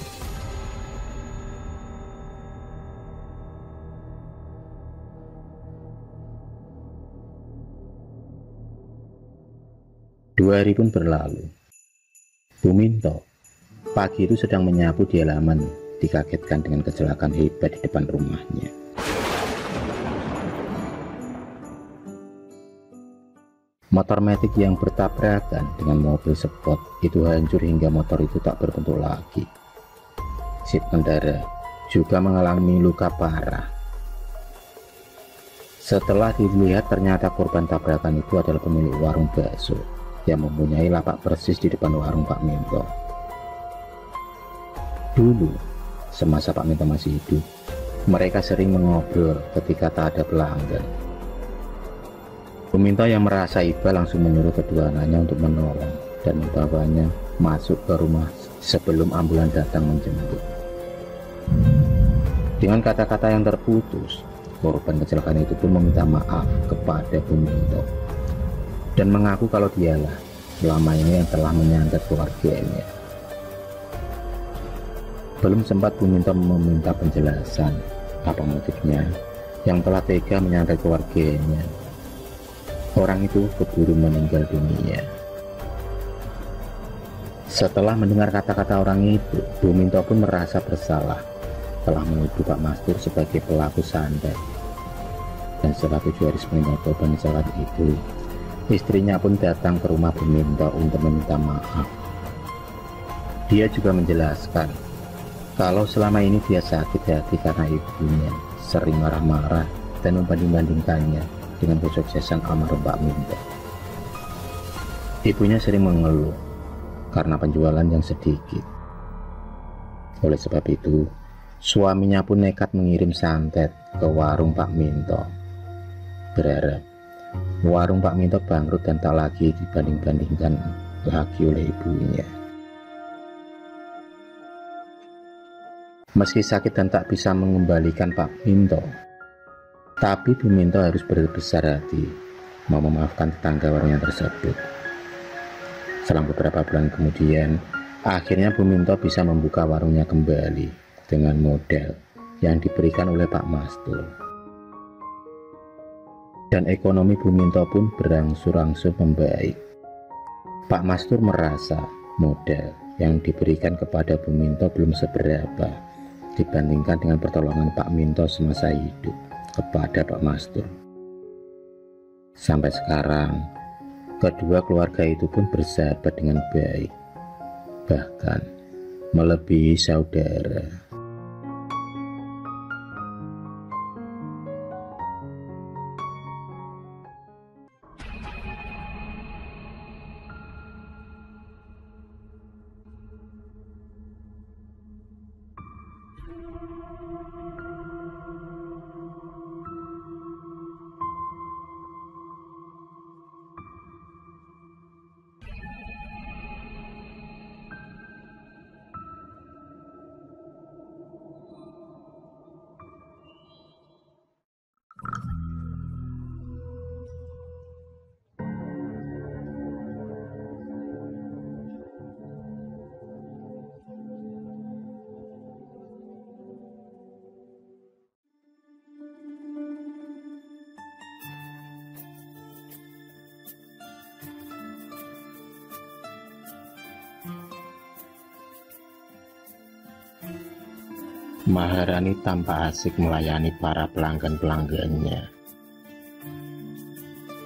Dua hari pun berlalu. Bu Minto pagi itu sedang menyapu di halaman, dikagetkan dengan kecelakaan hebat di depan rumahnya. Motor metik yang bertabrakan dengan mobil sport itu hancur hingga motor itu tak berbentuk lagi. Si pengendara juga mengalami luka parah. Setelah dilihat, ternyata korban tabrakan itu adalah pemilik warung bakso yang mempunyai lapak persis di depan warung Pak Minto. Dulu, semasa Pak Minto masih hidup, mereka sering mengobrol ketika tak ada pelanggan. Bu Minto yang merasa iba langsung menyuruh kedua anaknya untuk menolong dan membawanya masuk ke rumah sebelum ambulan datang menjemput. Dengan kata-kata yang terputus, korban kecelakaan itu pun meminta maaf kepada Bu Minto dan mengaku kalau dialah selama ini yang telah menyantet keluarganya. Belum sempat Bu Minto meminta penjelasan apa motifnya yang telah tega menyantet keluarganya, orang itu keburu meninggal dunia. Setelah mendengar kata-kata orang itu, Bu Minto pun merasa bersalah telah menuduh Pak Mastur sebagai pelaku santet. Dan setelah 7 hari meninggal korban kecelakaan itu, istrinya pun datang ke rumah Bu Minto untuk meminta maaf. Dia juga menjelaskan kalau selama ini dia sakit hati karena ibunya sering marah-marah dan membanding-bandingkannya dengan kesuksesan almarhum Pak Minto. Ibunya sering mengeluh karena penjualan yang sedikit. Oleh sebab itu, suaminya pun nekat mengirim santet ke warung Pak Minto, berharap warung Pak Minto bangkrut dan tak lagi dibanding-bandingkan lagi oleh ibunya. Meski sakit dan tak bisa mengembalikan Pak Minto, tapi Bu Minto harus berbesar hati mau memaafkan tetangga warungnya tersebut. Selang beberapa bulan kemudian, akhirnya Bu Minto bisa membuka warungnya kembali dengan modal yang diberikan oleh Pak Mastur. Dan ekonomi Bu Minto pun berangsur-angsur membaik. Pak Mastur merasa modal yang diberikan kepada Bu Minto belum seberapa dibandingkan dengan pertolongan Pak Minto semasa hidup kepada Pak Mastur. Sampai sekarang, kedua keluarga itu pun bersahabat dengan baik, bahkan melebihi saudara. Maharani tampak asik melayani para pelanggan-pelanggannya.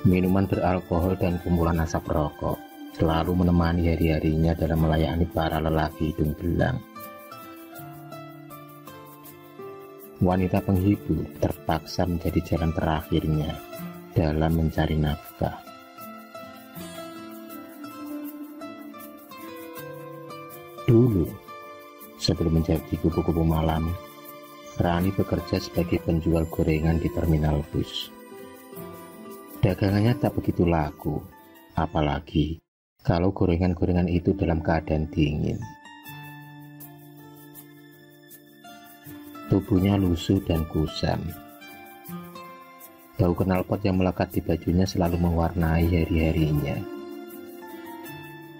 Minuman beralkohol dan kumpulan asap rokok selalu menemani hari-harinya dalam melayani para lelaki hidung belang. Wanita penghibur terpaksa menjadi jalan terakhirnya dalam mencari nafkah. Dulu, sebelum menjadi kupu-kupu malam, Rani bekerja sebagai penjual gorengan di terminal bus. Dagangannya tak begitu laku, apalagi kalau gorengan-gorengan itu dalam keadaan dingin. Tubuhnya lusuh dan kusam. Bau knalpot yang melekat di bajunya selalu mewarnai hari-harinya.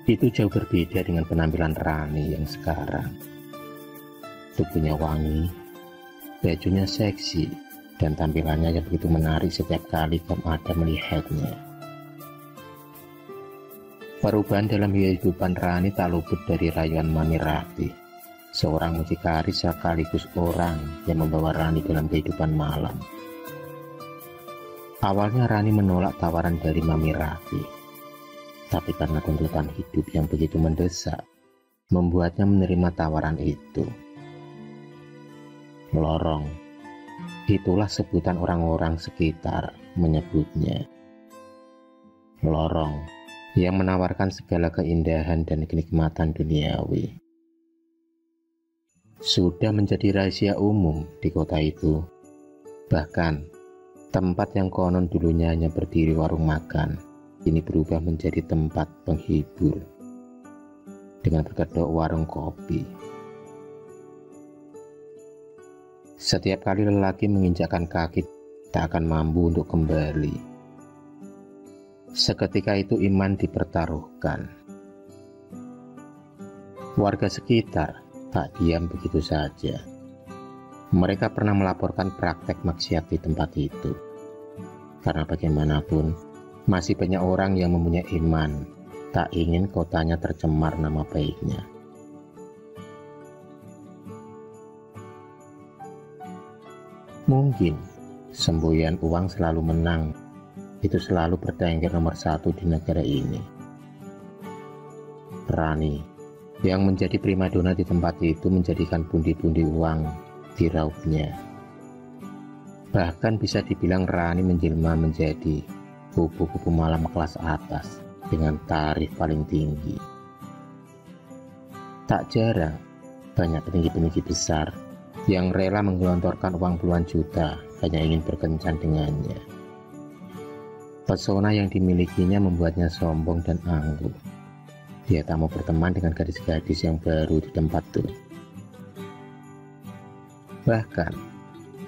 Itu jauh berbeda dengan penampilan Rani yang sekarang. Tubuhnya wangi, bajunya seksi, dan tampilannya yang begitu menarik setiap kali kamu ada melihatnya. Perubahan dalam kehidupan Rani tak luput dari rayuan Mami Ratih, seorang mucikaris sekaligus orang yang membawa Rani dalam kehidupan malam. Awalnya Rani menolak tawaran dari Mami Ratih, tapi karena tuntutan hidup yang begitu mendesak, membuatnya menerima tawaran itu. Lorong, itulah sebutan orang-orang sekitar menyebutnya. Lorong yang menawarkan segala keindahan dan kenikmatan duniawi. Sudah menjadi rahasia umum di kota itu. Bahkan, tempat yang konon dulunya hanya berdiri warung makan, kini berubah menjadi tempat penghibur dengan berkedok warung kopi. Setiap kali lelaki menginjakkan kaki, tak akan mampu untuk kembali. Seketika itu iman dipertaruhkan. Warga sekitar tak diam begitu saja. Mereka pernah melaporkan praktek maksiat di tempat itu. Karena bagaimanapun, masih banyak orang yang mempunyai iman, tak ingin kotanya tercemar nama baiknya. Mungkin semboyan uang selalu menang, itu selalu bertengger nomor satu di negara ini. Rani yang menjadi primadona di tempat itu menjadikan pundi-pundi uang di raupnya. Bahkan bisa dibilang Rani menjelma menjadi kupu-kupu malam kelas atas dengan tarif paling tinggi. Tak jarang banyak petinggi-petinggi besar yang rela menggelontorkan uang puluhan juta hanya ingin berkencan dengannya. Pesona yang dimilikinya membuatnya sombong dan angkuh. Dia tak mau berteman dengan gadis-gadis yang baru di tempat itu. Bahkan,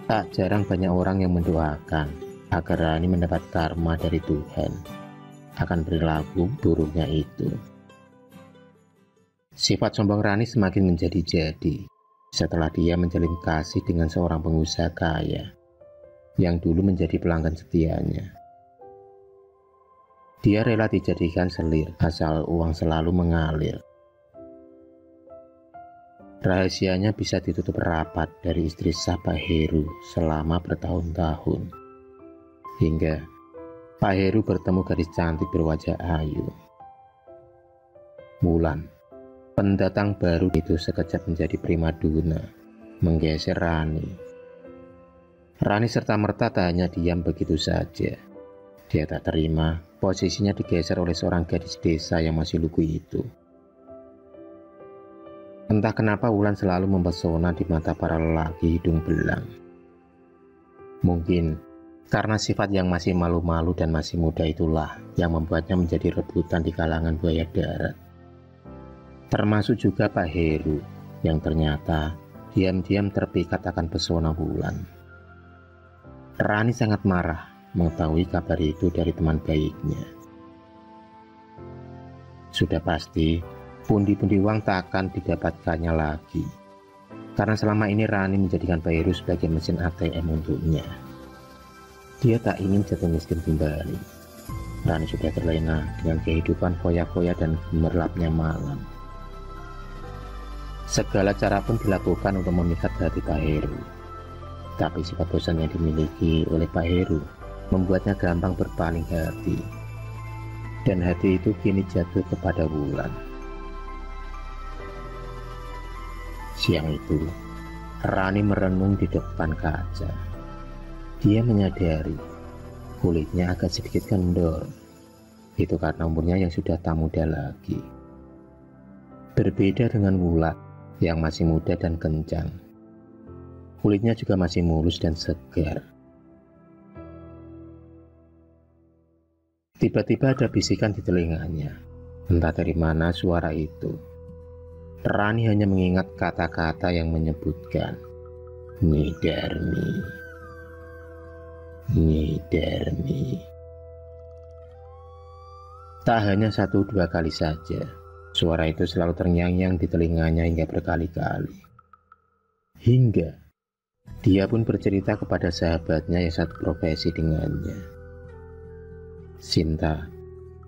tak jarang banyak orang yang mendoakan agar Rani mendapat karma dari Tuhan akan perilaku buruknya itu. Sifat sombong Rani semakin menjadi-jadi setelah dia menjalin kasih dengan seorang pengusaha kaya yang dulu menjadi pelanggan setianya. Dia rela dijadikan selir asal uang selalu mengalir. Rahasianya bisa ditutup rapat dari istri sah Pak Heru selama bertahun-tahun. Hingga Pak Heru bertemu gadis cantik berwajah ayu. Mulan, pendatang baru itu sekejap menjadi primadona, menggeser Rani. Rani serta-merta tak hanya diam begitu saja. Dia tak terima posisinya digeser oleh seorang gadis desa yang masih lugu itu. Entah kenapa Wulan selalu mempesona di mata para lelaki hidung belang. Mungkin karena sifat yang masih malu-malu dan masih muda itulah yang membuatnya menjadi rebutan di kalangan buaya darat. Termasuk juga Pak Heru yang ternyata diam-diam terpikat akan pesona Wulan. Rani sangat marah mengetahui kabar itu dari teman baiknya. Sudah pasti pundi-pundi uang tak akan didapatkannya lagi, karena selama ini Rani menjadikan Pak Heru sebagai mesin ATM untuknya. Dia tak ingin jatuh miskin kembali. Rani sudah terlena dengan kehidupan koya-koya dan gemerlapnya malam. Segala cara pun dilakukan untuk memikat hati Pak Heru. Tapi sifat bosan yang dimiliki oleh Pak Heru membuatnya gampang berpaling hati. Dan hati itu kini jatuh kepada Wulan. Siang itu, Rani merenung di depan kaca. Dia menyadari kulitnya agak sedikit kendor. Itu karena umurnya yang sudah tak muda lagi. Berbeda dengan Wulan yang masih muda dan kencang. Kulitnya juga masih mulus dan segar. Tiba-tiba ada bisikan di telinganya. Entah dari mana suara itu. Rani hanya mengingat kata-kata yang menyebutkan Nyi Darmi. Nyi Darmi. Tak hanya 1-2 kali saja, suara itu selalu terngiang-ngiang di telinganya hingga berkali-kali. Hingga dia pun bercerita kepada sahabatnya yang satu profesi dengannya. Sinta,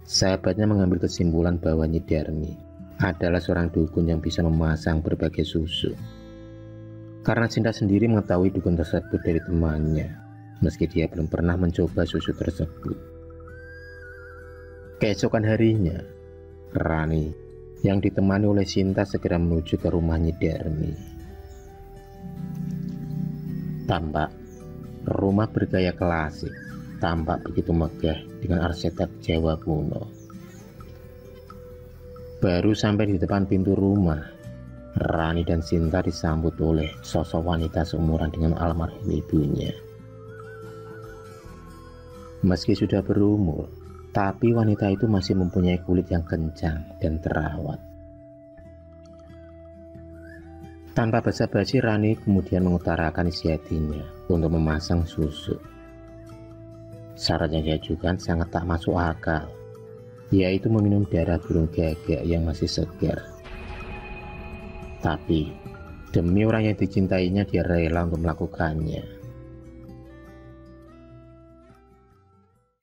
sahabatnya mengambil kesimpulan bahwa Nyi Darmi adalah seorang dukun yang bisa memasang berbagai susu. Karena Sinta sendiri mengetahui dukun tersebut dari temannya, meski dia belum pernah mencoba susu tersebut. Keesokan harinya, Rani yang ditemani oleh Sinta segera menuju ke rumah Nyi Darmi. Tampak rumah bergaya klasik, tampak begitu megah dengan arsitek Jawa kuno. Baru sampai di depan pintu rumah, Rani dan Sinta disambut oleh sosok wanita seumuran dengan almarhum ibunya. Meski sudah berumur, tapi wanita itu masih mempunyai kulit yang kencang dan terawat. Tanpa basa-basi, Rani kemudian mengutarakan isi hatinya untuk memasang susu. Syarat yang diajukan sangat tak masuk akal, yaitu meminum darah burung gagak yang masih segar. Tapi demi orang yang dicintainya, dia rela untuk melakukannya.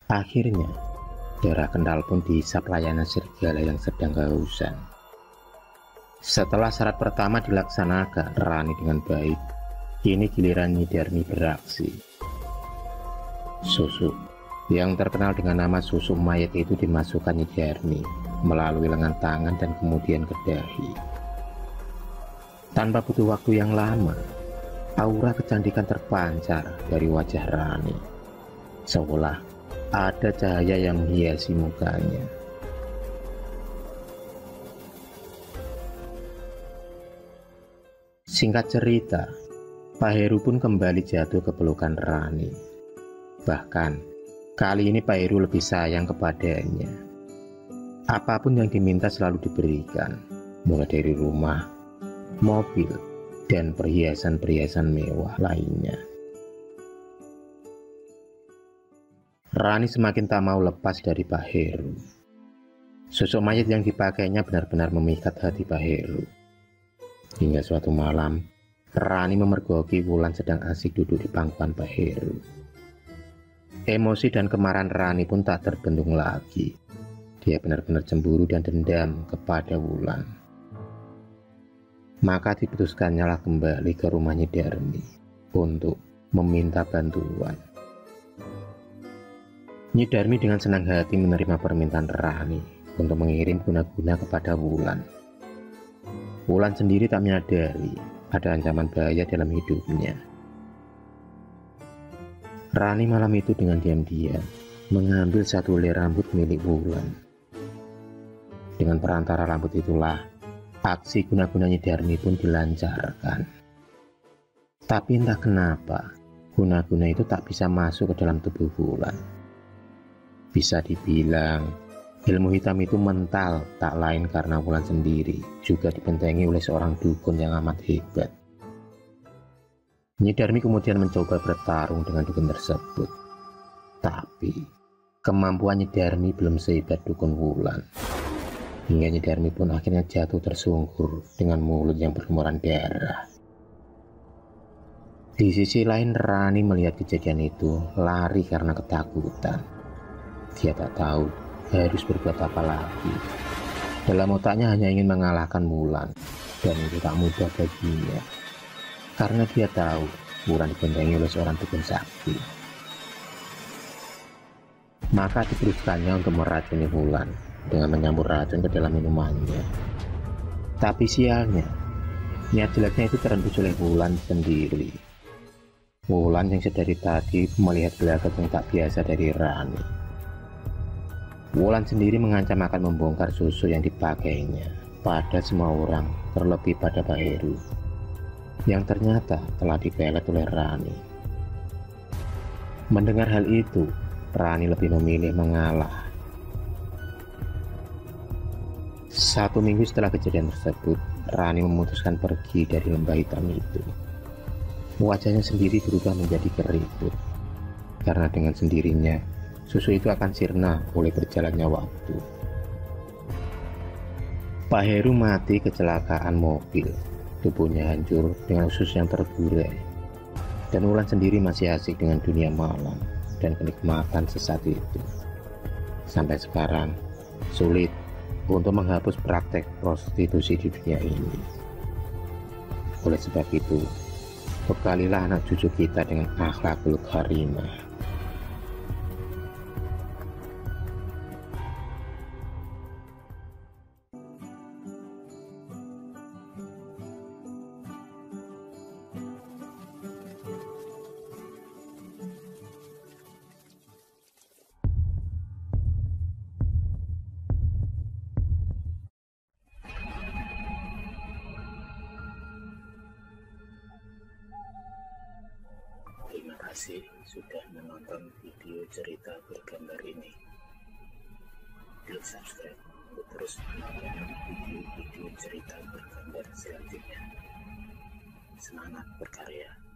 Akhirnya darah kental pun dihisap layanan serigala yang sedang kehausan. Setelah syarat pertama dilaksanakan Rani dengan baik, kini giliran Nyi Darmi beraksi. Susu yang terkenal dengan nama susu mayat itu dimasukkan Nyi Darmi melalui lengan tangan dan kemudian ke dahi. Tanpa butuh waktu yang lama, aura kecantikan terpancar dari wajah Rani, seolah ada cahaya yang menghiasi mukanya. Singkat cerita, Pak Heru pun kembali jatuh ke pelukan Rani. Bahkan kali ini Pak Heru lebih sayang kepadanya. Apapun yang diminta selalu diberikan, mulai dari rumah, mobil, dan perhiasan-perhiasan mewah lainnya. Rani semakin tak mau lepas dari Pak Heru. Sosok mayat yang dipakainya benar-benar memikat hati Pak Heru. Hingga suatu malam, Rani memergoki Wulan sedang asik duduk di pangkuan Pak Heru. Emosi dan kemarahan Rani pun tak terbendung lagi. Dia benar-benar cemburu dan dendam kepada Wulan. Maka diputuskannya lah kembali ke rumah Nyi Darmi untuk meminta bantuan. Nyi Darmi dengan senang hati menerima permintaan Rani untuk mengirim guna-guna kepada Wulan. Wulan sendiri tak menyadari ada ancaman bahaya dalam hidupnya. Rani malam itu dengan diam-diam mengambil satu helai rambut milik Wulan. Dengan perantara rambut itulah aksi guna-guna Nyi Darmi pun dilancarkan. Tapi entah kenapa guna-guna itu tak bisa masuk ke dalam tubuh Wulan. Bisa dibilang ilmu hitam itu mental, tak lain karena Wulan sendiri juga dibentengi oleh seorang dukun yang amat hebat. Nyi Darmi kemudian mencoba bertarung dengan dukun tersebut. Tapi kemampuan Nyi Darmi belum sehebat dukun Wulan. Hingga Nyi Darmi pun akhirnya jatuh tersungkur dengan mulut yang berlumuran darah. Di sisi lain, Rani melihat kejadian itu lari karena ketakutan. Dia tak tahu harus berbuat apa lagi. Dalam otaknya hanya ingin mengalahkan Wulan. dan itu tak mudah baginya, karena dia tahu Wulan dibentengi oleh seorang dukun sakti. Maka diteruskannya untuk meracuni Wulan dengan menyampur racun ke dalam minumannya. Tapi sialnya, niat jeleknya itu terendus oleh Wulan sendiri. Wulan yang sedari tadi melihat gelagat yang tak biasa dari Rani. Wulan sendiri mengancam akan membongkar susu yang dipakainya pada semua orang, terlebih pada Pak Heru, yang ternyata telah dipelet oleh Rani. Mendengar hal itu, Rani lebih memilih mengalah. 1 minggu setelah kejadian tersebut, Rani memutuskan pergi dari lembah hitam itu. Wajahnya sendiri berubah menjadi keriput, karena dengan sendirinya susu itu akan sirna oleh berjalannya waktu. Pak Heru mati kecelakaan mobil, tubuhnya hancur dengan usus yang terburai, dan Wulan sendiri masih asik dengan dunia malam dan kenikmatan sesaat itu. Sampai sekarang sulit untuk menghapus praktek prostitusi di dunia ini. Oleh sebab itu, bekalilah anak cucu kita dengan akhlakul karimah. Terima kasih sudah menonton video cerita bergambar ini. Klik subscribe untuk terus menonton video-video cerita bergambar selanjutnya. Semangat berkarya.